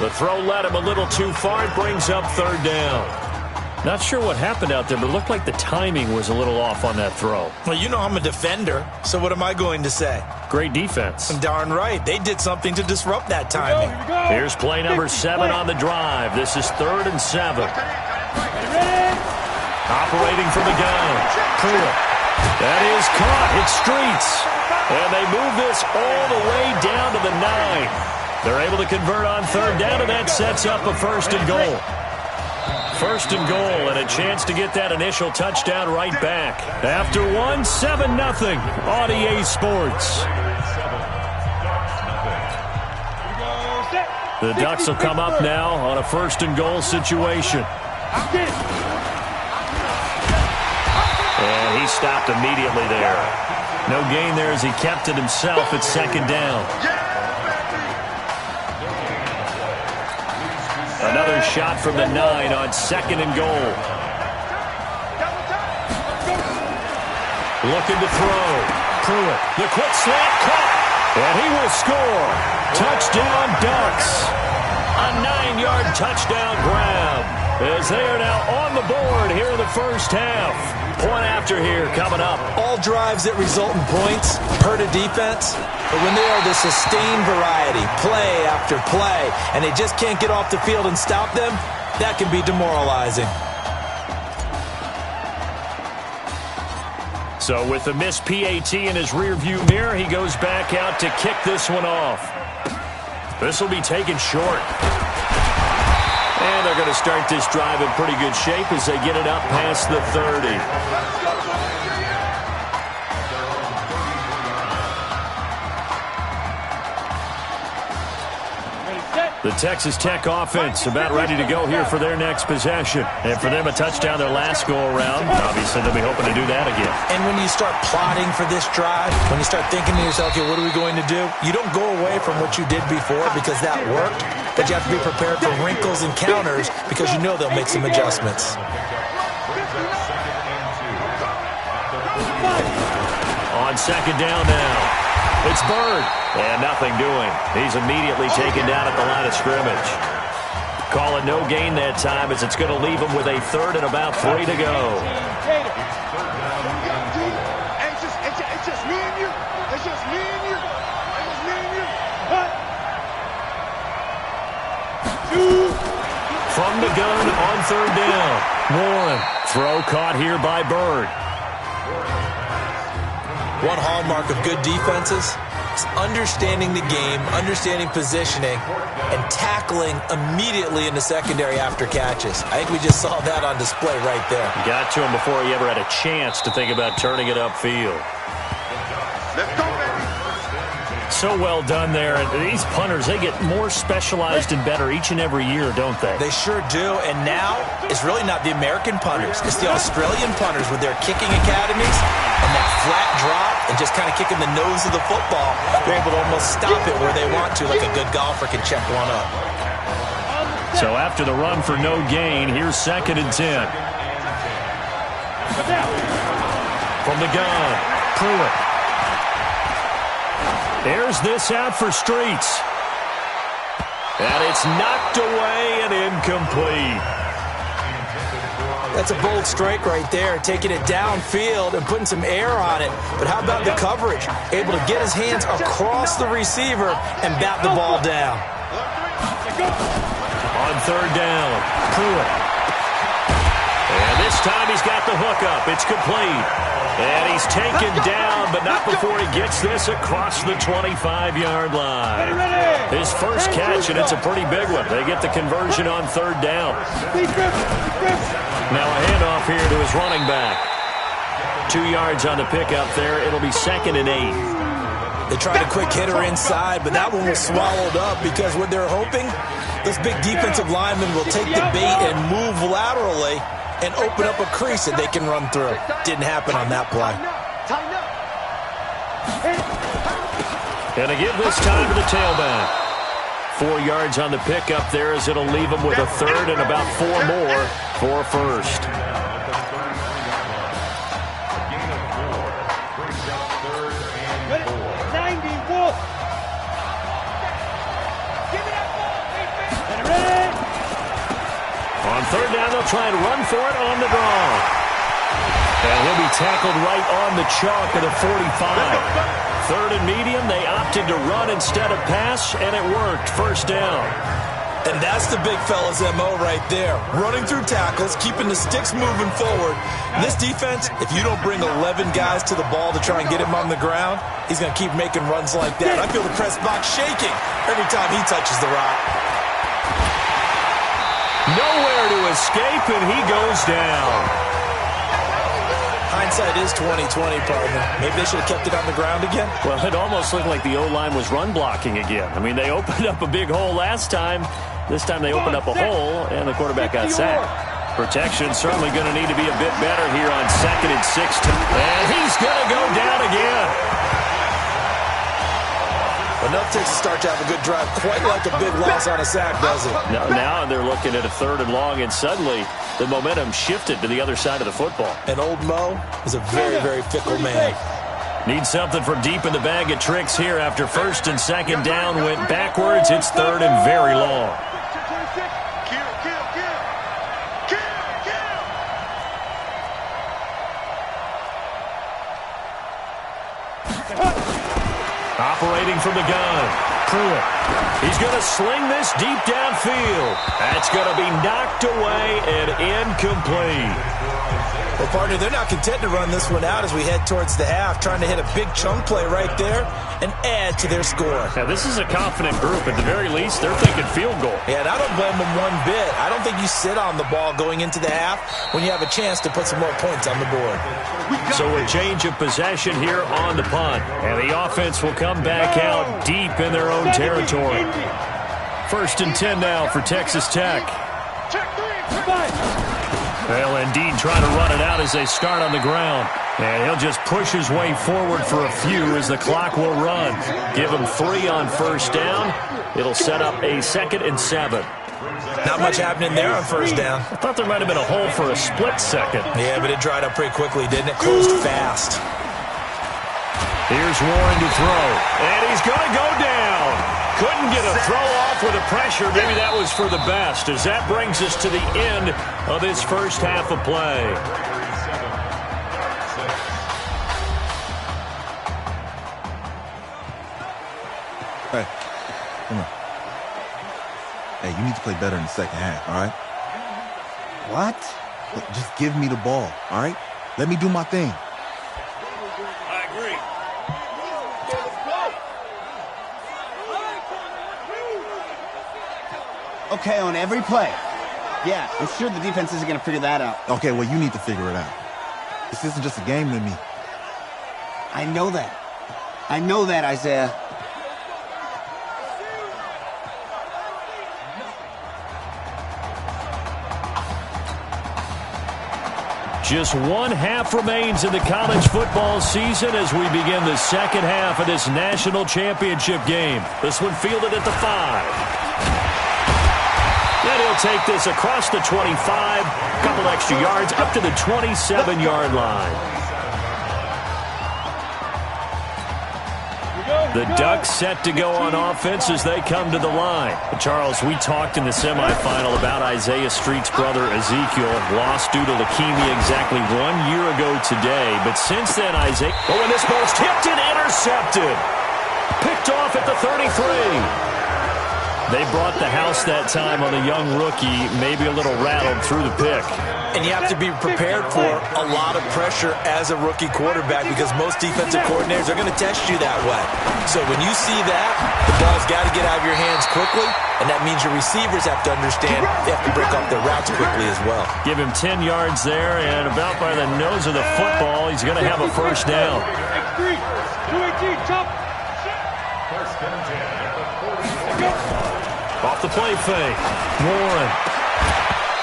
The throw led him a little too far. It brings up 3rd down. Not sure what happened out there, but it looked like the timing was a little off on that throw. Well, you know I'm a defender, so what am I going to say? Great defense. Darn right. They did something to disrupt that timing. Here's play number 7 on the drive. This is 3rd and 7. Operating from the gun. Pruitt. That is caught. It's Streets. And they move this all the way down to the 9. They're able to convert on 3rd down, and that sets up a 1st and goal. 1st and goal, and a chance to get that initial touchdown right back. After 1, 7-0 on EA Sports. The Ducks will come up now on a 1st and goal situation. And he stopped immediately there. No gain there as he kept it himself at 2nd down. Another shot from the 9 on 2nd and goal. Looking to throw. Pruitt. The quick slant caught. And he will score. Touchdown Ducks. A 9-yard touchdown grab. As they are now on the board here in the first half. Point after here coming up. All drives that result in points hurt a defense. But when they are the sustained variety, play after play, and they just can't get off the field and stop them, that can be demoralizing. So with the missed PAT in his rearview mirror, he goes back out to kick this one off. This will be taken short. And they're going to start this drive in pretty good shape as they get it up past the 30. The Texas Tech offense about ready to go here for their next possession. And for them, a touchdown their last go-around. Obviously, they'll be hoping to do that again. And when you start plotting for this drive, when you start thinking to yourself, okay, what are we going to do? You don't go away from what you did before because that worked, but you have to be prepared for wrinkles and counters because you know they'll make some adjustments. On second down now. It's Bird, and nothing doing. He's immediately taken down at the line of scrimmage. Call it no gain that time as it's going to leave him with a third and about 3 to go. It's just me and you. It's just me and you. It's just me and you. From the gun on third down. Warren. Throw caught here by Bird. One hallmark of good defenses is understanding the game, understanding positioning, and tackling immediately in the secondary after catches. I think we just saw that on display right there. Got to him before he ever had a chance to think about turning it upfield. Let's go, baby. So well done there. And these punters, they get more specialized and better each and every year, don't they? They sure do. And now it's really not the American punters. It's the Australian punters with their kicking academies and that flat drop and just kind of kicking the nose of the football. They're able to almost stop it where they want to, like a good golfer can check one up. So after the run for no gain, here's 2nd and 10. From the gun, Pruitt. There's this out for Streets. And it's knocked away and incomplete. That's a bold strike right there, taking it downfield and putting some air on it. But how about the coverage? Able to get his hands across the receiver and bat the ball down. On third down, Pruitt. And this time he's got the hookup. It's complete. And he's taken down, but not before he gets this across the 25-yard line. His first catch, and it's a pretty big one. They get the conversion on third down. Now a handoff here to his running back. 2 yards on the pickup there. It'll be 2nd and 8. They tried a quick hitter inside, but that one was swallowed up because what they're hoping, this big defensive lineman will take the bait and move laterally and open up a crease that they can run through. Didn't happen on that play. And they give this time to the tailback. 4 yards on the pickup there as it'll leave him with a third and about 4 more for first. On third down, they'll try and run for it on the draw. And he'll be tackled right on the chalk of the 45. 3rd and medium, they opted to run instead of pass, and it worked. First down. And that's the big fella's MO right there. Running through tackles, keeping the sticks moving forward. This defense, if you don't bring 11 guys to the ball to try and get him on the ground, he's going to keep making runs like that. I feel the press box shaking every time he touches the rock. Nowhere to escape, and he goes down. Hindsight is 20/20, partner. Maybe they should have kept it on the ground again. Well, it almost looked like the O-line was run blocking again. I mean, they opened up a big hole last time. This time they opened up a hole, and the quarterback got sacked. Protection certainly going to need to be a bit better here on 2nd and 6. And he's going to go down again. Enough to start to have a good drive, quite like a big loss on a sack, does it? Now they're looking at a 3rd and long, and suddenly the momentum shifted to the other side of the football. And old Mo is a very, very fickle man. Need something from deep in the bag of tricks here after 1st and 2nd down went backwards. It's 3rd and very long. Operating from the gun, Pruitt. He's going to sling this deep downfield. That's going to be knocked away and incomplete. Well, partner, they're not content to run this one out as we head towards the half, trying to hit a big chunk play right there and add to their score. Yeah, this is a confident group. At the very least, they're thinking field goal. Yeah, and I don't blame them one bit. I don't think you sit on the ball going into the half when you have a chance to put some more points on the board. So a change of possession here on the punt. And the offense will come back out deep in their own territory. 1st and 10 now for Texas Tech. Well, indeed, trying to run it out as they start on the ground. And he'll just push his way forward for a few as the clock will run. Give him 3 on 1st down. It'll set up a 2nd and 7. Not much happening there on 1st down. I thought there might have been a hole for a split second. Yeah, but it dried up pretty quickly, didn't it? Closed fast. Here's Warren to throw. And he's going to go down. Couldn't get a throw off with the pressure. Maybe that was for the best, as that brings us to the end of this first half of play. Hey, come on. Hey, you need to play better in the second half, all right? What? Look, just give me the ball, all right? Let me do my thing. I agree. Okay, on every play. Yeah, I'm sure the defense isn't going to figure that out. Okay, well, you need to figure it out. This isn't just a game to me. I know that. I know that, Isaiah. Just 1 half remains in the college football season as we begin the second half of this national championship game. This one fielded at the 5. And he'll take this across the 25, a couple extra yards, up to the 27-yard line. The Ducks set to go on offense as they come to the line. Charles, we talked in the semifinal about Isaiah Street's brother Ezekiel, lost due to leukemia exactly 1 year ago today. But since then, Isaiah... Oh, and this ball's tipped and intercepted. Picked off at the 33. They brought the house that time on the young rookie, maybe a little rattled through the pick. And you have to be prepared for a lot of pressure as a rookie quarterback because most defensive coordinators are going to test you that way. So when you see that, the ball's got to get out of your hands quickly, and that means your receivers have to understand they have to break off their routes quickly as well. Give him 10 yards there, and about by the nose of the football, he's going to have a 1st down. Off the play fake. Warren.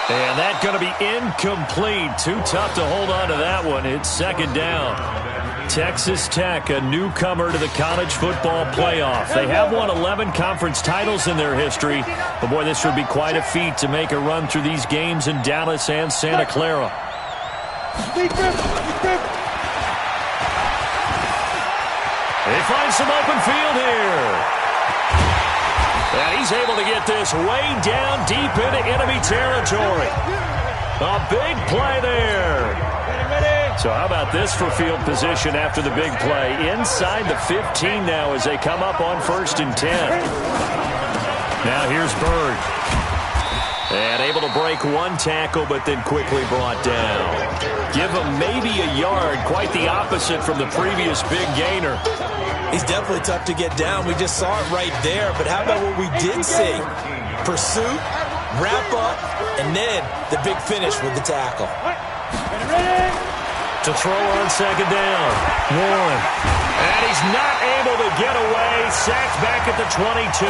And that's going to be incomplete. Too tough to hold on to that one. It's 2nd down. Texas Tech, a newcomer to the college football playoff. They have won 11 conference titles in their history. But, boy, this would be quite a feat to make a run through these games in Dallas and Santa Clara. They find some open field here. And he's able to get this way down deep into enemy territory. A big play there. So how about this for field position after the big play? Inside the 15 now as they come up on 1st and 10. Now here's Bird. And able to break 1 tackle, but then quickly brought down. Give him maybe a yard, quite the opposite from the previous big gainer. He's definitely tough to get down. We just saw it right there. But how about what we did see? Pursuit, wrap up, and then the big finish with the tackle. To throw on 2nd down. Warren. And he's not able to get away. Sacked back at the 22.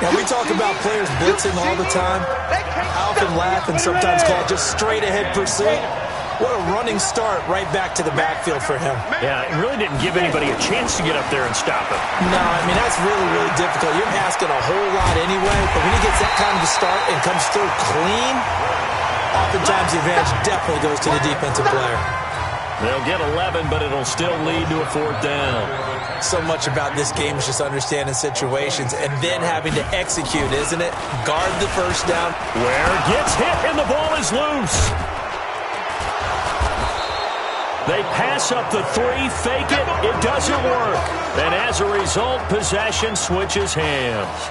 Now, we talk about players blitzing all the time. I often laugh and sometimes call it just straight-ahead pursuit. What a running start right back to the backfield for him. Yeah, it really didn't give anybody a chance to get up there and stop him. No, I mean, that's really, really difficult. You're asking a whole lot anyway, but when he gets that kind of a start and comes through clean, oftentimes the advantage definitely goes to the defensive player. They'll get 11, but it'll still lead to a 4th down. So much about this game is just understanding situations and then having to execute, isn't it? Guard the 1st down. Ware gets hit and the ball is loose. They pass up the 3, fake it, it doesn't work. And as a result, possession switches hands.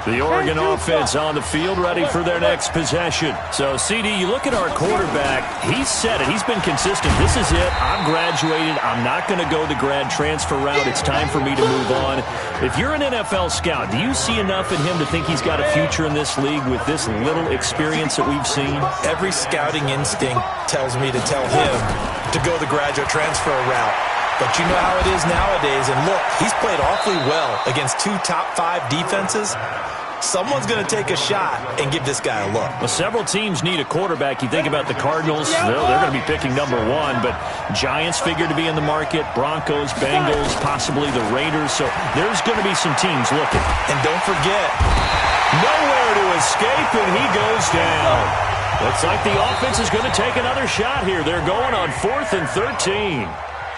The Oregon offense on the field, ready for their next possession. So, CD, you look at our quarterback. He's said it. He's been consistent. This is it. I've graduated. I'm not going to go the grad transfer route. It's time for me to move on. If you're an NFL scout, do you see enough in him to think he's got a future in this league with this little experience that we've seen? Every scouting instinct tells me to tell him to go the graduate transfer route. But you know how it is nowadays. And look, he's played awfully well against 2 top 5 defenses. Someone's going to take a shot and give this guy a look. Well, several teams need a quarterback. You think about the Cardinals, they're going to be picking number 1, but Giants figure to be in the market, Broncos, Bengals, possibly the Raiders. So there's going to be some teams looking. And don't forget, nowhere to escape, and he goes down. Looks like the offense is going to take another shot here. They're going on 4th and 13.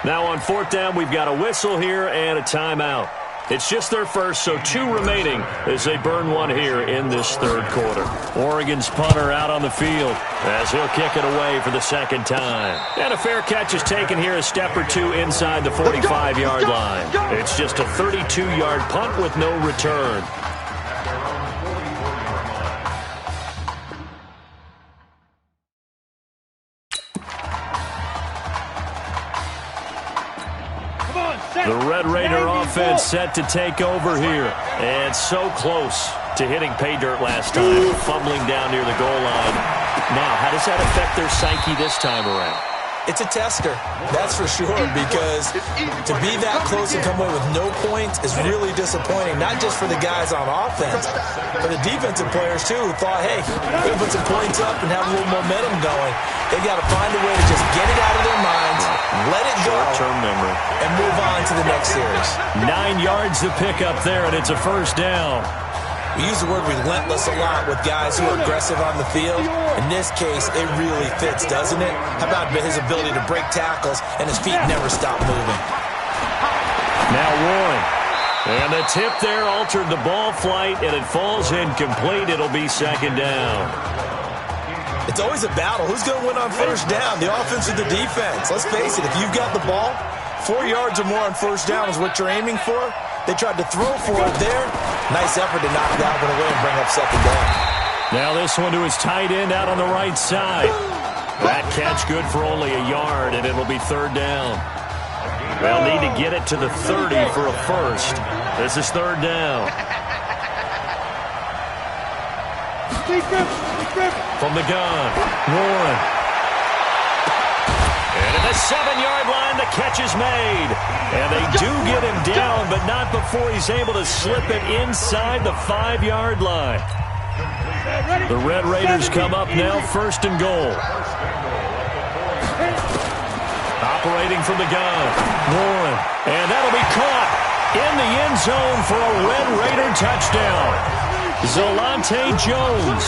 Now on 4th down, we've got a whistle here and a timeout. It's just their first, so 2 remaining as they burn one here in this 3rd quarter. Oregon's punter out on the field as he'll kick it away for the 2nd time. And a fair catch is taken here a step or 2 inside the 45-yard line. It's just a 32-yard punt with no return. The Red Raider offense set to take over here. And so close to hitting pay dirt last time, fumbling down near the goal line. Now, how does that affect their psyche this time around? It's a tester, that's for sure, because to be that close and come away with no points is really disappointing, not just for the guys on offense, but the defensive players, too, who thought, hey, we're going to put some points up and have a little momentum going. They got to find a way to just get it out of their minds, let it go, short-term memory, and move on to the next series. 9 yards to pick up there, and it's a 1st down. We use the word relentless a lot with guys who are aggressive on the field. In this case, it really fits, doesn't it? How about his ability to break tackles and his feet never stop moving? Now Warren. And the tip there altered the ball flight, and it falls incomplete. It'll be 2nd down. It's always a battle. Who's going to win on 1st down, the offense or the defense? Let's face it, if you've got the ball, 4 yards or more on 1st down is what you're aiming for. They tried to throw for it there. Nice effort to knock that one away and bring up 2nd down. Now this one to his tight end out on the right side. That catch good for only a yard, and it'll be 3rd down. They'll need to get it to the 30 for a 1st. This is 3rd down. From the gun, Warren. And at the 7-yard line, the catch is made. And they do get him down, but not before he's able to slip it inside the 5-yard line. The Red Raiders come up now, 1st and goal. Operating from the gun, Warren. And that'll be caught in the end zone for a Red Raider touchdown. Zolante Jones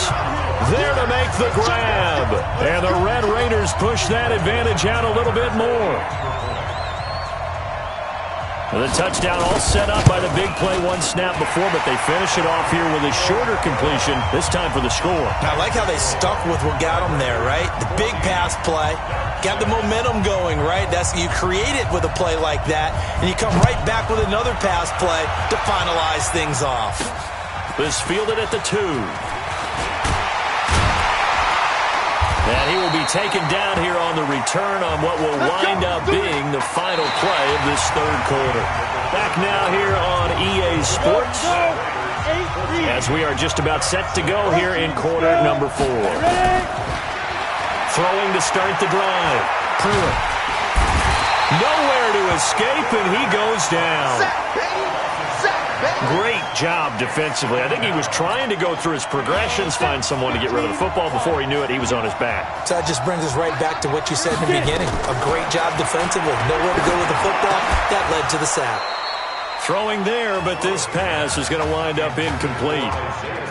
there to make the grab. And the Red Raiders push that advantage out a little bit more. The touchdown all set up by the big play 1 snap before, but they finish it off here with a shorter completion, this time for the score. I like how they stuck with what got them there, right? The big pass play, got the momentum going, right? You create it with a play like that, and you come right back with another pass play to finalize things off. This fielded at the 2. And he will be taken down here on the return on what will wind up being the final play of this 3rd quarter. Back now here on EA Sports as we are just about set to go here in quarter number 4. Throwing to start the drive. Pruitt. Nowhere to escape, and he goes down. Great job defensively. I think he was trying to go through his progressions, find someone to get rid of the football. Before he knew it, he was on his back. So that just brings us right back to what you said in the beginning. A great job defensively. Nowhere to go with the football. That led to the sack. Throwing there, but this pass is going to wind up incomplete.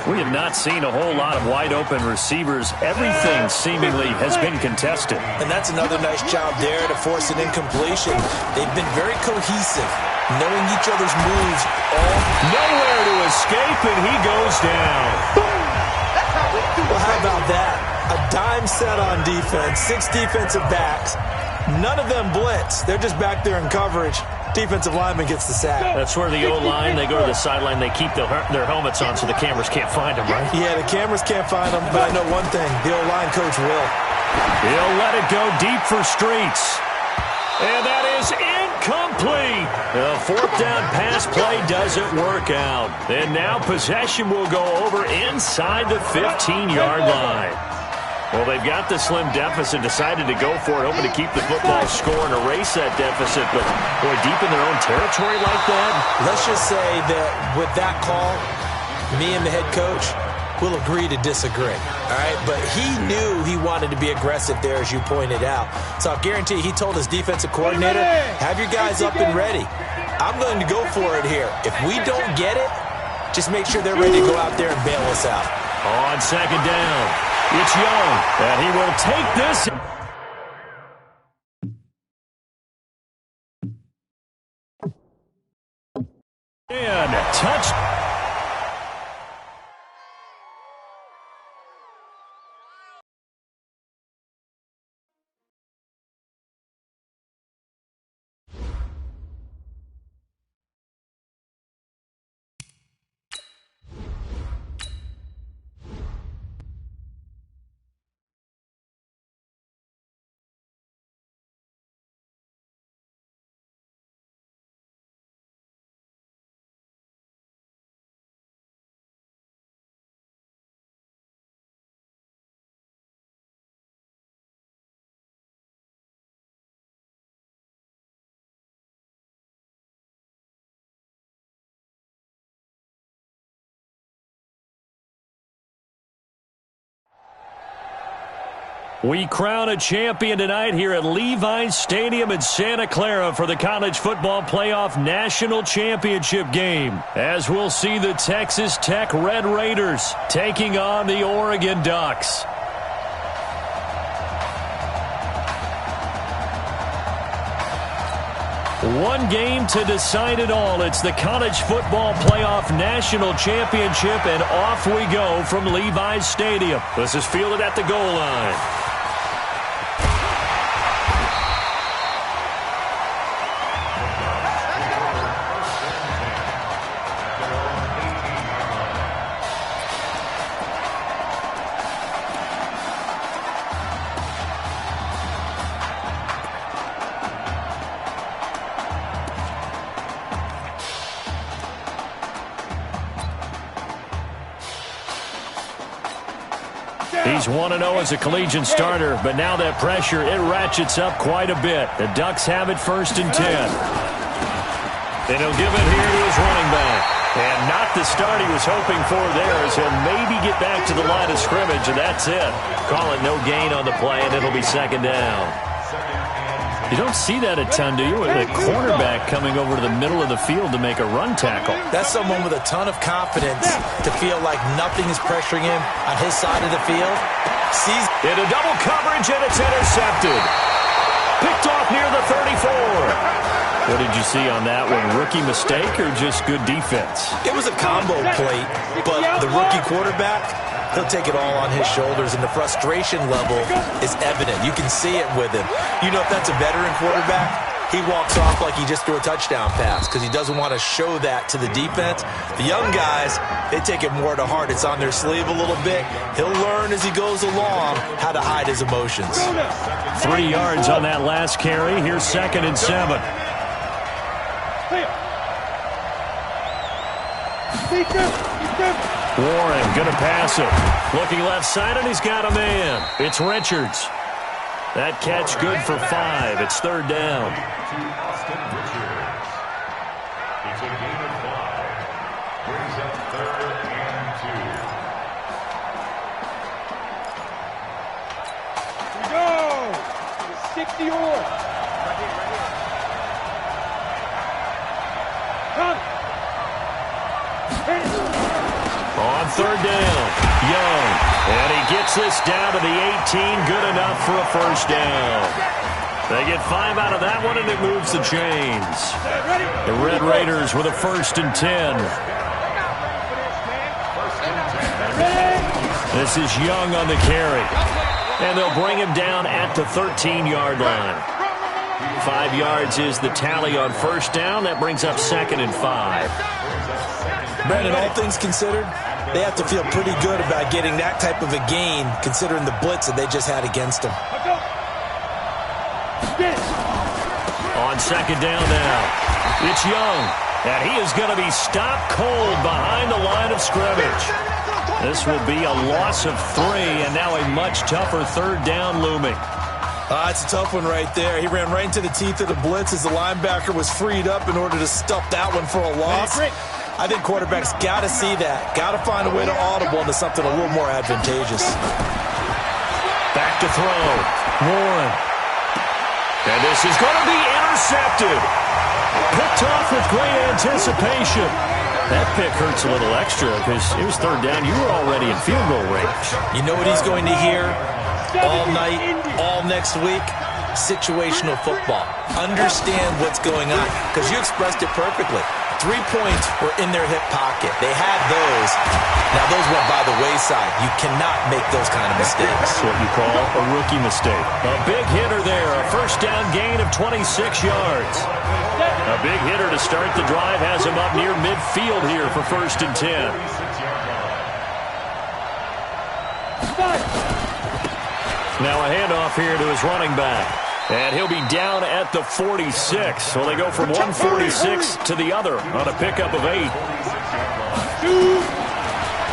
We have not seen a whole lot of wide-open receivers. Everything seemingly has been contested. And that's another nice job there to force an incompletion. They've been very cohesive, knowing each other's moves. Nowhere to escape, and he goes down. Well, how about that? A dime set on defense, 6 defensive backs. None of them blitz. They're just back there in coverage. defensive lineman gets the sack. That's where the O-line, they go to the sideline, they keep their helmets on so the cameras can't find them, right? Yeah, the cameras can't find them, but I know one thing, the O-line coach will. He'll let it go deep for Streets. And that is incomplete. The fourth down pass play doesn't work out. And now possession will go over inside the 15-yard line. Well, they've got the slim deficit, decided to go for it, hoping to keep the football score and erase that deficit. But, boy, deep in their own territory like that. Let's just say that with that call, me and the head coach will agree to disagree, all right? But he knew he wanted to be aggressive there, as you pointed out. So I'll guarantee he told his defensive coordinator, have your guys up and ready. I'm going to go for it here. If we don't get it, just make sure they're ready to go out there and bail us out. On second down, it's Young, and he will take this. And touch. We crown a champion tonight here at Levi's Stadium in Santa Clara for the College Football Playoff National Championship game. As we'll see the Texas Tech Red Raiders taking on the Oregon Ducks. One game to decide it all. It's the College Football Playoff National Championship, and off we go from Levi's Stadium. This is fielded at the goal line. He's 1-0 as a collegiate starter, but now that pressure, it ratchets up quite a bit. The Ducks have it 1st and 10. And he'll give it here to his running back. And not the start he was hoping for there, as he'll maybe get back to the line of scrimmage, and that's it. Call it no gain on the play, and it'll be 2nd down. You don't see that a ton, do you? With a cornerback coming over to the middle of the field to make a run tackle. That's someone with a ton of confidence to feel like nothing is pressuring him on his side of the field. Sees into double coverage, and it's intercepted. Picked off near the 34. What did you see on that one? Rookie mistake or just good defense? It was a combo plate, but the rookie quarterback, he'll take it all on his shoulders, and the frustration level is evident. You can see it with him. You know, if that's a veteran quarterback, he walks off like he just threw a touchdown pass because he doesn't want to show that to the defense. The young guys, they take it more to heart. It's on their sleeve a little bit. He'll learn as he goes along how to hide his emotions. 3 yards on that last carry. Here's 2nd and 7. Warren going to pass it. Looking left side, and he's got a man. It's Richards. That catch good for 5. It's 3rd down. It's a gain of 5. Brings up 3rd and 2. We go! It's 60 or. Come! On 3rd down, Young. And he gets this down to the 18. Good enough for a 1st down. They get 5 out of that one, and it moves the chains. The Red Raiders with a 1st and 10. This is Young on the carry. And they'll bring him down at the 13-yard line. 5 yards is the tally on first down. That brings up 2nd and 5. Brandon, all things considered, they have to feel pretty good about getting that type of a gain, considering the blitz that they just had against them. On 2nd down now, it's Young, and he is going to be stopped cold behind the line of scrimmage. This will be a loss of 3, and now a much tougher 3rd down looming. It's a tough one right there. He ran right into the teeth of the blitz as the linebacker was freed up in order to stuff that one for a loss. I think quarterbacks got to see that. Got to find a way to audible into something a little more advantageous. Back to throw. Warren. And this is going to be intercepted. Picked off with great anticipation. That pick hurts a little extra because it was 3rd down. You were already in field goal range. You know what he's going to hear all night, all next week? Situational football. Understand what's going on because you expressed it perfectly. 3 points were in their hip pocket. They had those. Now, those went by the wayside. You cannot make those kind of mistakes. That's what you call a rookie mistake. A big hitter there. A first down gain of 26 yards. A big hitter to start the drive has him up near midfield here for 1st and 10. Now a handoff here to his running back. And he'll be down at the 46. So they go from 146 to the other on a pickup of 8.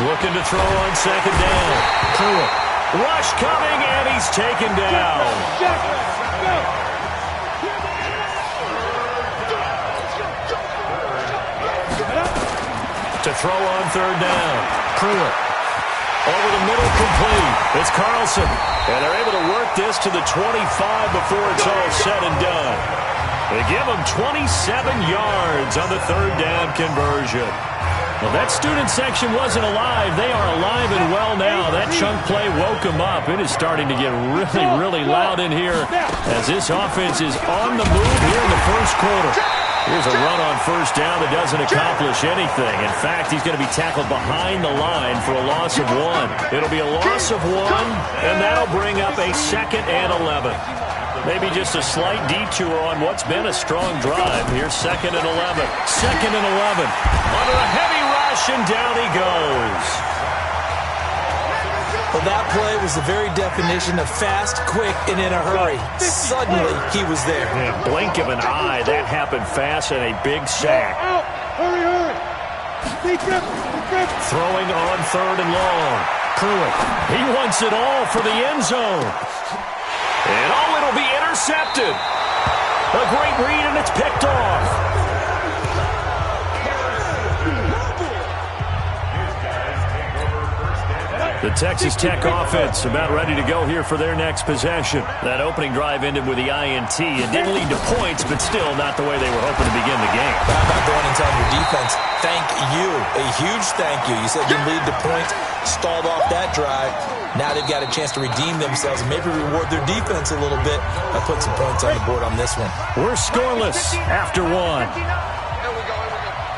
Looking to throw on 2nd down. Pruitt. Rush coming, and he's taken down. To throw on 3rd down. Pruitt. Over the middle, complete. It's Carlson. And they're able to work this to the 25 before it's all said and done. They give them 27 yards on the 3rd down conversion. Well, that student section wasn't alive. They are alive and well now. That chunk play woke them up. It is starting to get really, really loud in here as this offense is on the move here in the first quarter. Here's a run on 1st down that doesn't accomplish anything. In fact, he's going to be tackled behind the line for a loss of 1. It'll be a loss of 1, and that'll bring up a 2nd and 11. Maybe just a slight detour on what's been a strong drive. Here's 2nd and 11. 2nd and 11. Under a heavy rush, and down he goes. Well, that play was the very definition of fast, quick, and in a hurry. Suddenly, he was there. Yeah, blink of an eye. That happened fast and a big sack. Hurry. Throwing on 3rd and long. Pruitt. He wants it all for the end zone. And it'll be intercepted. A great read, and it's picked off. The Texas Tech offense about ready to go here for their next possession. That opening drive ended with the INT. It didn't lead to points, but still not the way they were hoping to begin the game. How about going and telling your defense, thank you, a huge thank you. You said you lead to points, stalled off that drive. Now they've got a chance to redeem themselves and maybe reward their defense a little bit by putting some points on the board on this one. We're scoreless after 1.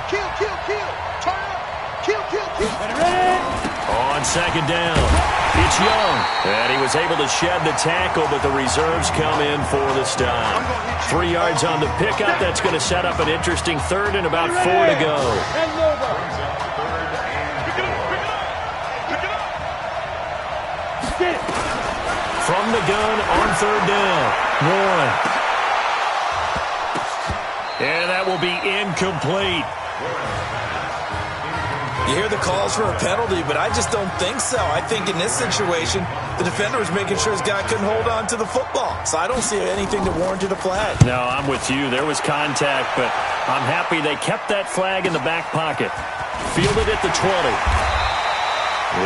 Kill. Turn up. Kill. On 2nd down, it's Young. And he was able to shed the tackle, but the reserves come in for the stop. 3 yards on the pickup. That's going to set up an interesting 3rd and about 4 to go. From the gun on 3rd down, Warren. And that will be incomplete. You hear the calls for a penalty, but I just don't think so. I think in this situation, the defender was making sure his guy couldn't hold on to the football. So I don't see anything that warranted a flag. No, I'm with you. There was contact, but I'm happy they kept that flag in the back pocket. Fielded at the 20.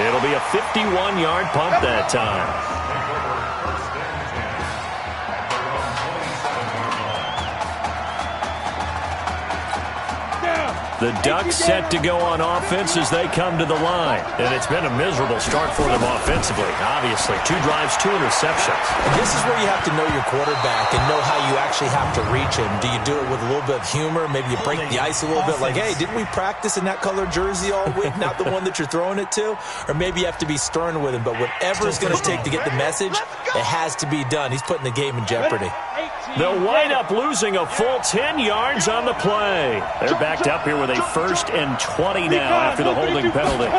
It'll be a 51-yard punt that time. The Ducks set to go on offense as they come to the line. And it's been a miserable start for them offensively, obviously. 2 drives, 2 interceptions. And this is where you have to know your quarterback and know how you actually have to reach him. Do you do it with a little bit of humor? Maybe you break the ice a little bit like, hey, didn't we practice in that color jersey all week? Not the one that you're throwing it to? Or maybe you have to be stern with him. But whatever it's going to take to get the message, it has to be done. He's putting the game in jeopardy. They'll wind up losing a full 10 yards on the play. They're backed up here with a 1st and 20 now after the holding penalty.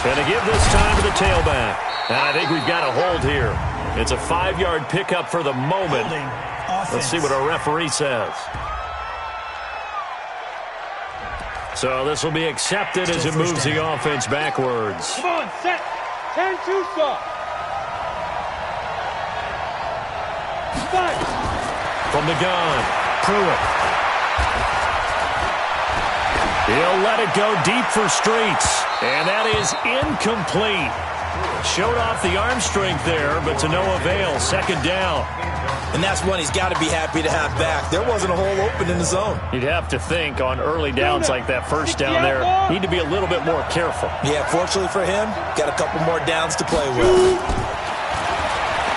Going to give this time to the tailback. And I think we've got a hold here. It's a 5-yard pickup for the moment. Let's see what our referee says. So this will be accepted as it moves the offense backwards. Come on, set. 10-2 stop. From the gun, Pruitt. He'll let it go deep for Streets. And that is incomplete. Showed off the arm strength there, but to no avail. 2nd down. And that's one he's got to be happy to have back. There wasn't a hole open in the zone. You'd have to think on early downs like that 1st down there, need to be a little bit more careful. Yeah, fortunately for him, got a couple more downs to play with.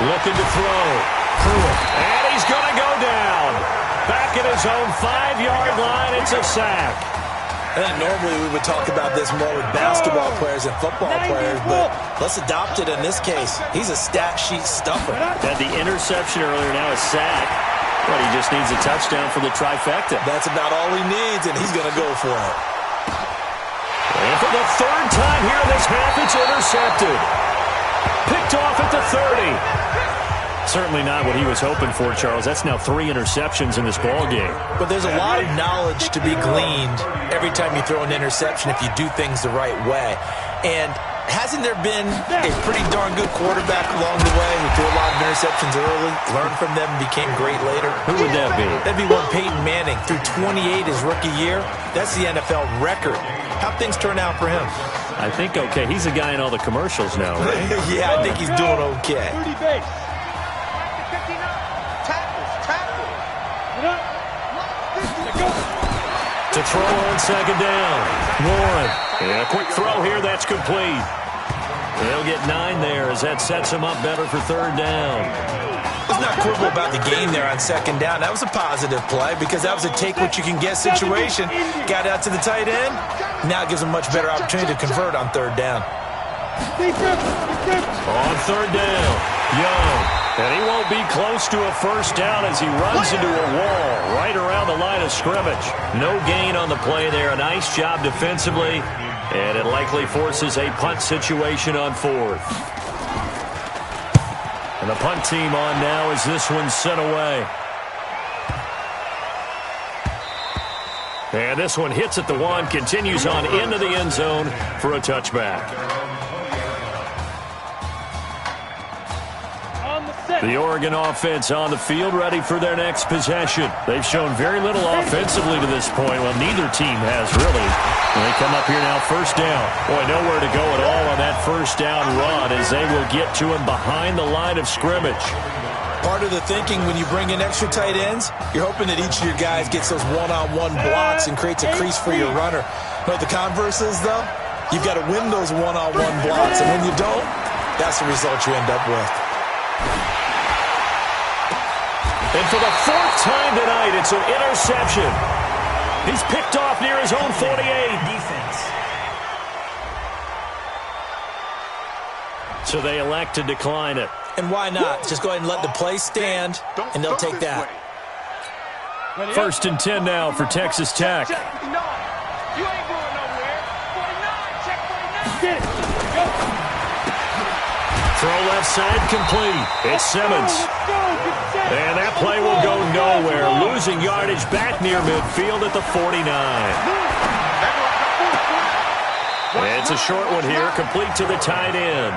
Looking to throw. Pruitt. And he's going to go down. Back at his own 5-yard line, it's a sack. And normally we would talk about this more with basketball players and football players, but let's adopt it in this case. He's a stat sheet stuffer. Had the interception earlier, now a sack. But he just needs a touchdown for the trifecta. That's about all he needs, and he's going to go for it. And for the 3rd time here in this half, it's intercepted. Picked off at the 30. Certainly not what he was hoping for, Charles. That's now 3 interceptions in this ball game. But there's a lot of knowledge to be gleaned every time you throw an interception if you do things the right way. And hasn't there been a pretty darn good quarterback along the way who threw a lot of interceptions early, learned from them, and became great later? Who would that be? That'd be one Peyton Manning. Threw 28 his rookie year. That's the NFL record. How'd things turn out for him? I think okay. He's a guy in all the commercials now, right? Yeah, I think he's doing okay. 30 base. To throw on 2nd down. Warren. And a quick throw here. That's complete. They'll get 9 there as that sets him up better for 3rd down. Let's not quibble about the game there on 2nd down. That was a positive play because that was a take-what-you-can-get situation. Got out to the tight end. Now it gives him a much better opportunity to convert on 3rd down. On 3rd down, Young. And he won't be close to a 1st down as he runs into a wall right around the line of scrimmage. No gain on the play there. A nice job defensively. And it likely forces a punt situation on 4th. And the punt team on now as this one's sent away. And this one hits at the 1, continues on into the end zone for a touchback. The Oregon offense on the field ready for their next possession. They've shown very little offensively to this point. Well, neither team has really. And they come up here now 1st down. Boy, nowhere to go at all on that 1st down run as they will get to him behind the line of scrimmage. Part of the thinking when you bring in extra tight ends, you're hoping that each of your guys gets those one-on-one blocks and creates a crease for your runner. But the converse is, though, you've got to win those one-on-one blocks. And when you don't, that's the result you end up with. And for the 4th time tonight, it's an interception. He's picked off near his own 48. Defense. So they elect to decline it. And why not? Just go ahead and let the play stand, and they'll take that. 1st and 10 now for Texas Tech. You ain't going nowhere. 49, check 49. Get it. Go. Throw left side complete. It's Simmons. And that play will go nowhere. Losing yardage back near midfield at the 49. It's a short one here, complete to the tight end.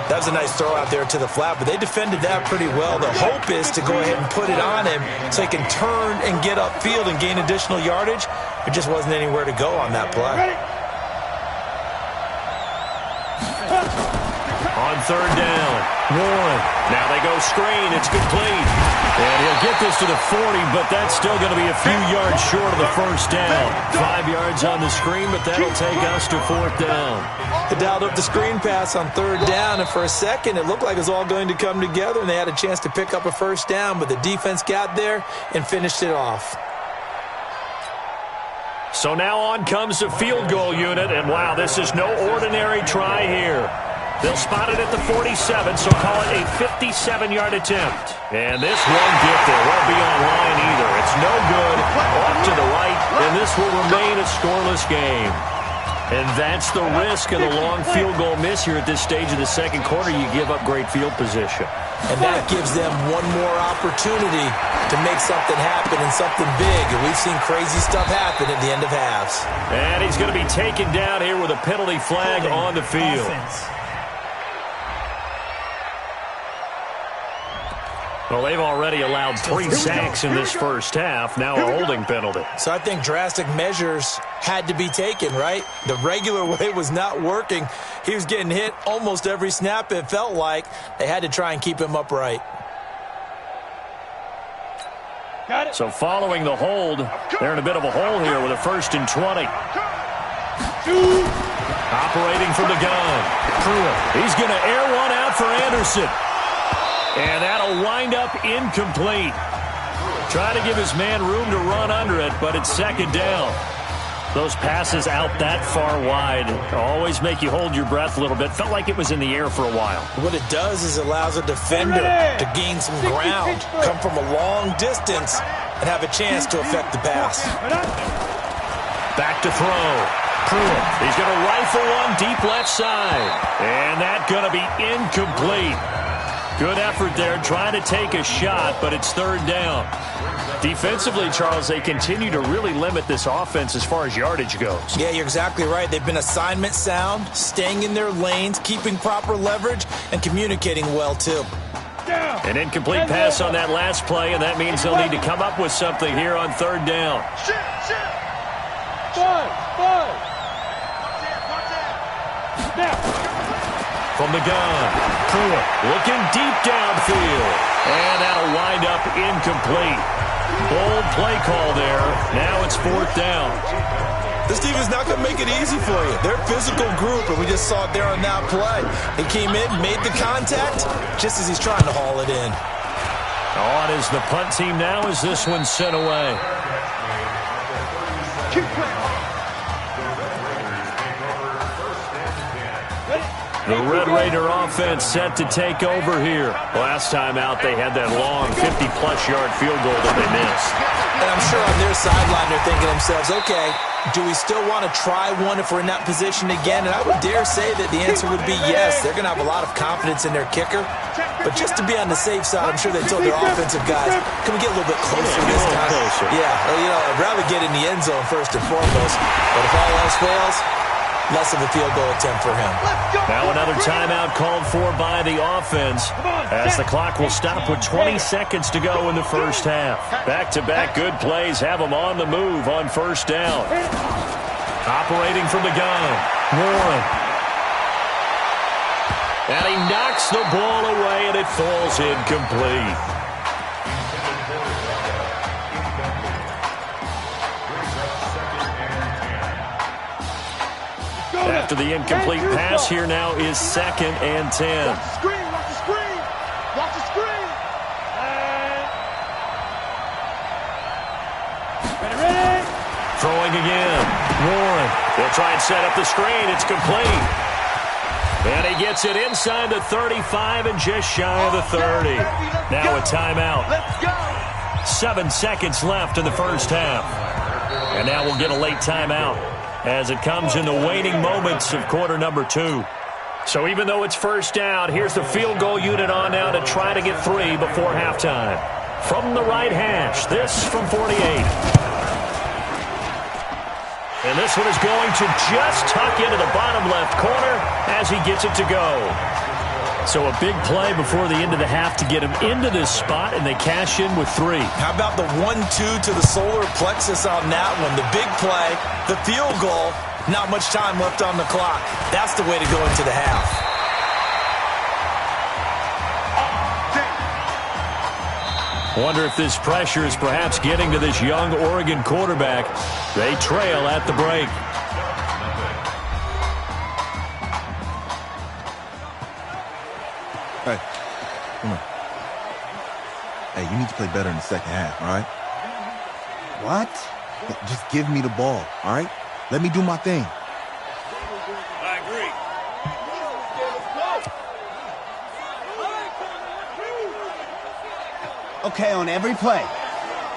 That was a nice throw out there to the flat, but they defended that pretty well. The hope is to go ahead and put it on him so he can turn and get upfield and gain additional yardage. There just wasn't anywhere to go on that play. On 3rd down, Warren. Now they go screen. It's complete. And he'll get this to the 40, but that's still going to be a few yards short of the 1st down. 5 yards on the screen, but that'll take us to 4th down. They dialed up the screen pass on 3rd down, and for a second it looked like it was all going to come together, and they had a chance to pick up a 1st down, but the defense got there and finished it off. So now on comes the field goal unit, and wow, this is no ordinary try here. They'll spot it at the 47, so call it a 57-yard attempt. And this won't get there. Won't be on line either. It's no good. Off to the right, and this will remain a scoreless game. And that's the risk of the long field goal miss here at this stage of the second quarter. You give up great field position. And that gives them one more opportunity to make something happen and something big. And we've seen crazy stuff happen at the end of halves. And he's going to be taken down here with a penalty flag on the field. Well, they've already allowed 3 sacks in this first half. Now a holding penalty. So I think drastic measures had to be taken, right? The regular way was not working. He was getting hit almost every snap, it felt like. They had to try and keep him upright. So following the hold, they're in a bit of a hole here with a 1st and 20. Operating from the gun. He's going to air one out for Anderson. And that'll wind up incomplete. Try to give his man room to run under it, but it's second down. Those passes out that far wide always make you hold your breath a little bit. Felt like it was in the air for a while. What it does is it allows a defender to gain some ground, come from a long distance, and have a chance to affect the pass. Back to throw. Pruitt. He's going to rifle one deep left side. And that's going to be incomplete. Good effort there, trying to take a shot, but it's third down. Defensively, Charles, they continue to really limit this offense as far as yardage goes. Yeah, you're exactly right. They've been assignment sound, staying in their lanes, keeping proper leverage, and communicating well, too. An incomplete pass on that last play, and that means they'll need to come up with something here on third down. From the gun, Pruitt looking deep downfield, and that'll wind up incomplete. Bold play call there. Now it's fourth down. This team is not going to make it easy for you. They're a physical group, and we just saw it there on that play. He came in, made the contact, just as he's trying to haul it in. On is the punt team now as this one's sent away. Keep playing. The Red Raider offense set to take over here. Last time out, they had that long 50-plus yard field goal that they missed. And I'm sure on their sideline they're thinking to themselves, okay, do we still want to try one if we're in that position again? And I would dare say that the answer would be yes. They're going to have a lot of confidence in their kicker. But just to be on the safe side, I'm sure they told their offensive guys, can we get a little bit closer this time? Yeah, well, you know, I'd rather get in the end zone first and foremost. But if all else fails, less of a field goal attempt for him. Now another timeout called for by the offense as the clock will stop with 20 seconds to go in the first half. Back-to-back good plays have them on the move on first down. Operating from the gun, Warren. And he knocks the ball away and it falls incomplete. After the incomplete pass, here now is 2nd and 10. Watch the screen, watch the screen, watch the screen. Ready. Throwing again. Warren. They'll try and set up the screen. It's complete. And he gets it inside the 35 and just shy of the 30. Now a timeout. Let's go. 7 seconds left in the first half. And now we'll get a late timeout as it comes in the waning moments of quarter number 2. So even though it's first down, here's the field goal unit on now to try to get 3 before halftime. From the right hash, this from 48. And this one is going to just tuck into the bottom left corner as he gets it to go. So a big play before the end of the half to get him into this spot, and they cash in with 3. How about the 1-2 to the solar plexus on that one? The big play, the field goal, not much time left on the clock. That's the way to go into the half. Wonder if this pressure is perhaps getting to this young Oregon quarterback. They trail at the break. Hey, come on. Hey, you need to play better in the second half, all right? What? Just give me the ball, all right? Let me do my thing. I agree. Okay, on every play.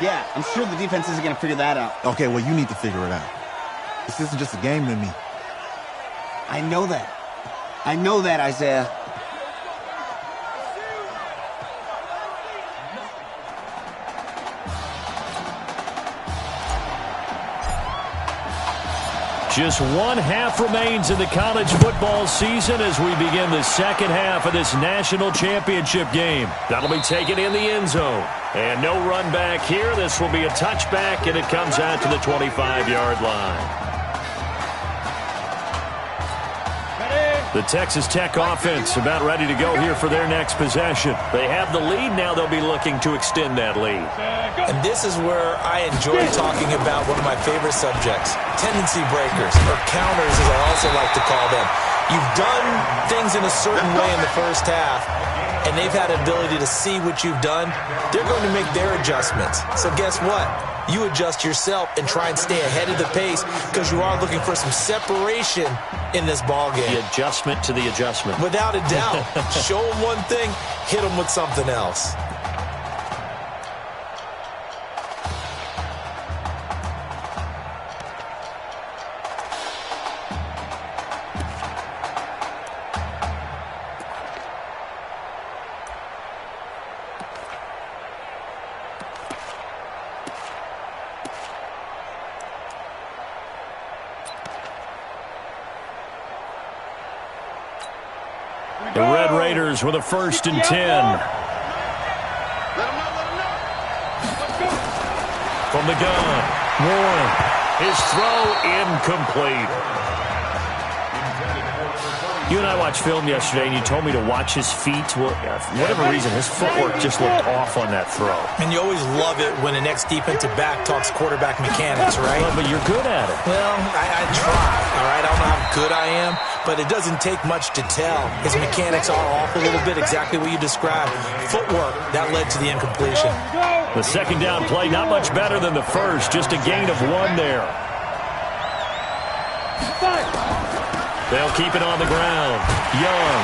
Yeah, I'm sure the defense isn't going to figure that out. Okay, well, you need to figure it out. This isn't just a game to me. I know that. I know that, Isaiah. Just one half remains in the college football season as we begin the second half of this national championship game. That'll be taken in the end zone. And no run back here. This will be a touchback, and it comes out to the 25-yard line. The Texas Tech offense about ready to go here for their next possession. They have the lead. Now they'll be looking to extend that lead. And this is where I enjoy talking about one of my favorite subjects, tendency breakers, or counters as I also like to call them. You've done things in a certain way in the first half, and they've had an ability to see what you've done. They're going to make their adjustments. So guess what? You adjust yourself and try and stay ahead of the pace because you are looking for some separation in this ball game. The adjustment to the adjustment. Without a doubt. Show them one thing, hit them with something else. The Red Raiders with a 1st and 10. From the gun, Warren. His throw incomplete. You and I watched film yesterday, and you told me to watch his feet. Well, for whatever reason, his footwork just looked off on that throw. And you always love it when the next defensive back talks quarterback mechanics, right? Well, but you're good at it. Well, I try, all right? I don't know how good I am, but it doesn't take much to tell. His mechanics are off a little bit, exactly what you described. Footwork, that led to the incompletion. The second down play, not much better than the first, just a gain of 1 there. They'll keep it on the ground. Young.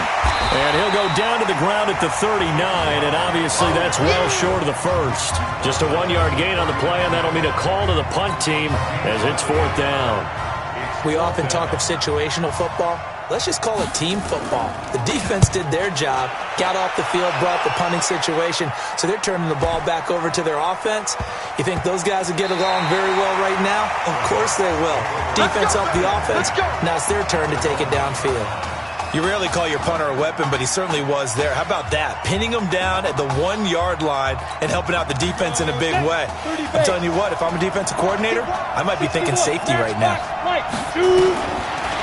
And he'll go down to the ground at the 39, and obviously that's well short of the first. Just a 1-yard gain on the play, and that'll mean a call to the punt team as it's 4th down. We often talk of situational football. Let's just call it team football. The defense did their job, got off the field, brought the punting situation, so they're turning the ball back over to their offense. You think those guys will get along very well right now? Of course they will. Defense helped the offense. Now it's their turn to take it downfield. You rarely call your punter a weapon, but he certainly was there. How about that? Pinning him down at the 1-yard line and helping out the defense in a big way. I'm telling you what, if I'm a defensive coordinator, I might be thinking safety right now.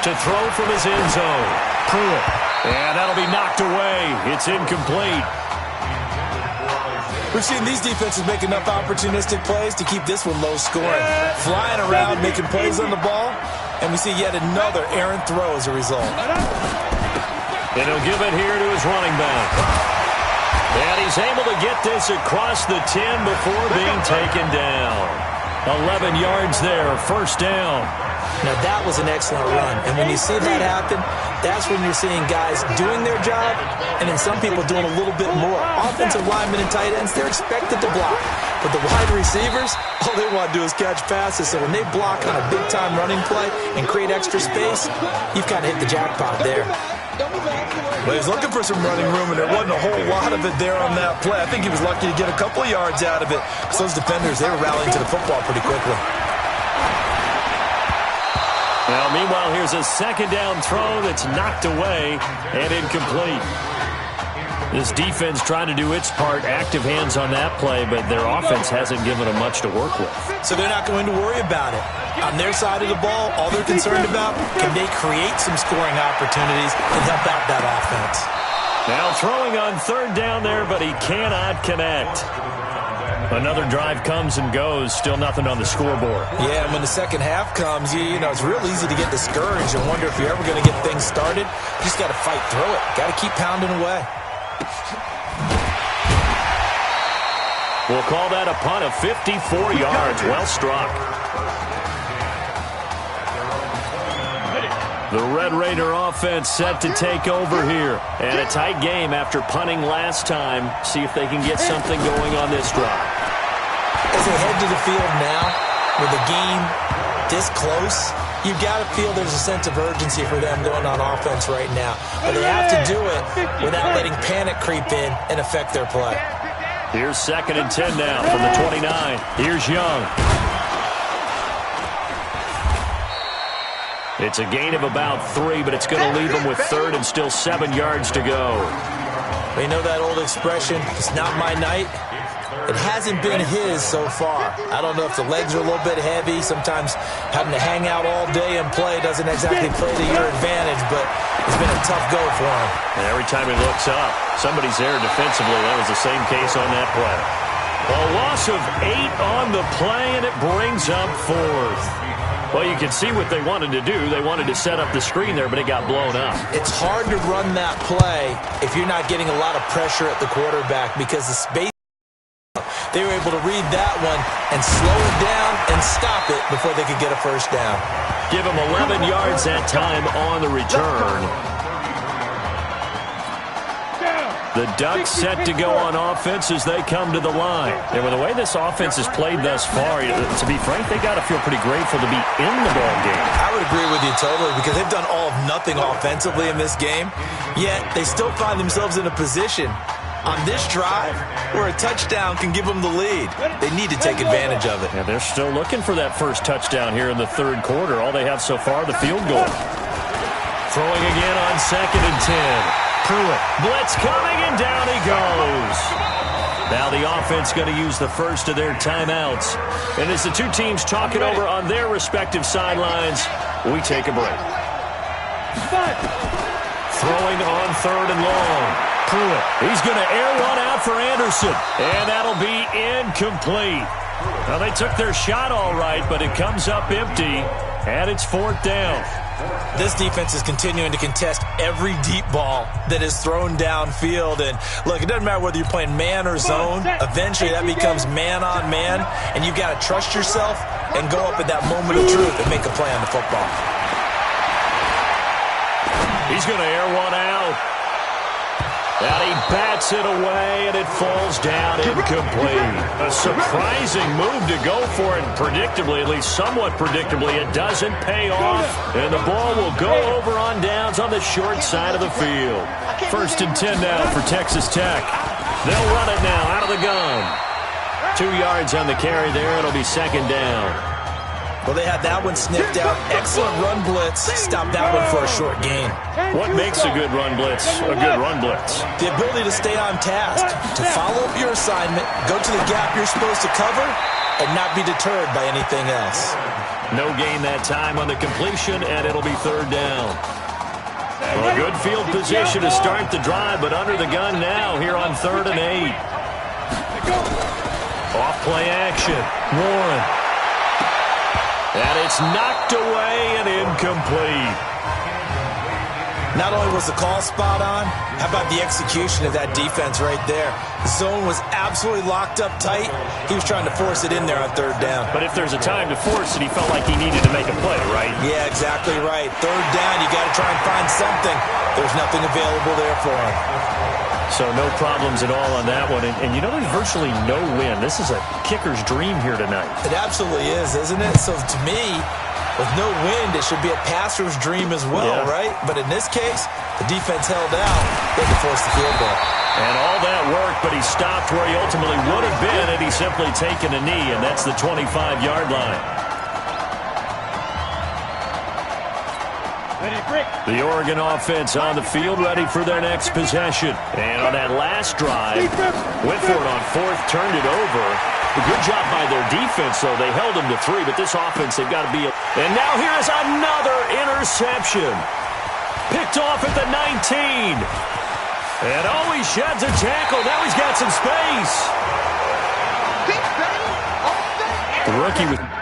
To throw from his end zone. Pruitt. And that'll be knocked away. It's incomplete. We've seen these defenses make enough opportunistic plays to keep this one low scoring. Flying around, making plays on the ball, and we see yet another errant throw as a result. And he'll give it here to his running back. And he's able to get this across the 10 before being taken down. 11 yards there, 1st down. Now, that was an excellent run. And when you see that happen, that's when you're seeing guys doing their job and then some people doing a little bit more. Offensive linemen and tight ends, they're expected to block. But the wide receivers, all they want to do is catch passes. So when they block on a big-time running play and create extra space, you've kind of hit the jackpot there. Well, he was looking for some running room, and there wasn't a whole lot of it there on that play. I think he was lucky to get a couple of yards out of it. So those defenders, they were rallying to the football pretty quickly. Well, meanwhile, here's a 2nd down throw that's knocked away and incomplete. This defense trying to do its part, active hands on that play, but their offense hasn't given them much to work with. So they're not going to worry about it. On their side of the ball, all they're concerned about, can they create some scoring opportunities and help out that offense? Now throwing on 3rd down there, but he cannot connect. Another drive comes and goes, still nothing on the scoreboard. Yeah, and when the second half comes, you know, it's real easy to get discouraged and wonder if you're ever going to get things started. You just got to fight through it. Got to keep pounding away. We'll call that a punt of 54 yards. Well struck. The Red Raider offense set to take over here. And a tight game after punting last time. See if they can get something going on this drive. As they head to the field now, with the game this close, you've got to feel there's a sense of urgency for them going on offense right now. But they have to do it without letting panic creep in and affect their play. Here's 2nd and 10 now from the 29. Here's Young. It's a gain of about 3, but it's going to leave them with 3rd and still 7 yards to go. You know that old expression, it's not my night? It hasn't been his so far. I don't know if the legs are a little bit heavy. Sometimes having to hang out all day and play doesn't exactly play to your advantage, but it's been a tough go for him. And every time he looks up, somebody's there defensively. That was the same case on that play. A loss of 8 on the play, and it brings up 4th. Well, you can see what they wanted to do. They wanted to set up the screen there, but it got blown up. It's hard to run that play if you're not getting a lot of pressure at the quarterback because the space. They were able to read that one and slow it down and stop it before they could get a first down. Give them 11 yards that time on the return. The Ducks set to go on offense as they come to the line. And with the way this offense has played thus far, to be frank, they got to feel pretty grateful to be in the ball game. I would agree with you totally because they've done all of nothing offensively in this game, yet they still find themselves in a position on this drive where a touchdown can give them the lead. They need to take advantage of it. Yeah, they're still looking for that first touchdown here in the 3rd quarter. All they have so far, the field goal. Throwing again on 2nd and 10. Pruitt, blitz coming, and down he goes. Now the offense going to use the first of their timeouts. And as the two teams talk it over on their respective sidelines, we take a break. Throwing on 3rd and long. Pruitt, he's going to air one out for Anderson. And that'll be incomplete. Well, they took their shot all right, but it comes up empty, and it's 4th down. This defense is continuing to contest every deep ball that is thrown downfield. And, look, it doesn't matter whether you're playing man or zone. Eventually that becomes man on man, and you've got to trust yourself and go up at that moment of truth and make a play on the football. He's going to air one out. And he bats it away, and it falls down incomplete. A surprising move to go for it, and predictably, at least somewhat predictably, it doesn't pay off. And the ball will go over on downs on the short side of the field. 1st and 10 now for Texas Tech. They'll run it now out of the gun. 2 yards on the carry there. It'll be 2nd down. Well, they had that one sniffed out. Excellent run blitz. Stop that one for a short gain. What makes a good run blitz a good run blitz? The ability to stay on task, to follow up your assignment, go to the gap you're supposed to cover, and not be deterred by anything else. No gain that time on the completion, and it'll be 3rd down. Well, a good field position to start the drive, but under the gun now here on 3rd and 8. Off play action. Warren. And it's knocked away and incomplete. Not only was the call spot on, how about the execution of that defense right there? The zone was absolutely locked up tight. He was trying to force it in there on 3rd down. But if there's a time to force it, he felt like he needed to make a play, right? Yeah, exactly right. 3rd down, you got to try and find something. There's nothing available there for him. So no problems at all on that one. And you know there's virtually no win. This is a kicker's dream here tonight. It absolutely is, isn't it? So to me, with no wind, it should be a passer's dream as well, right? But in this case, the defense held out. They could force the field goal. And all that work, but he stopped where he ultimately would have been had he simply taken a knee, and that's the 25-yard line. The Oregon offense on the field, ready for their next possession. And on that last drive, Whitford on 4th turned it over. A good job by their defense, though. They held them to 3, but this offense, they've got to be... And now here is another interception. Picked off at the 19. And he sheds a tackle. Now he's got some space. The rookie was...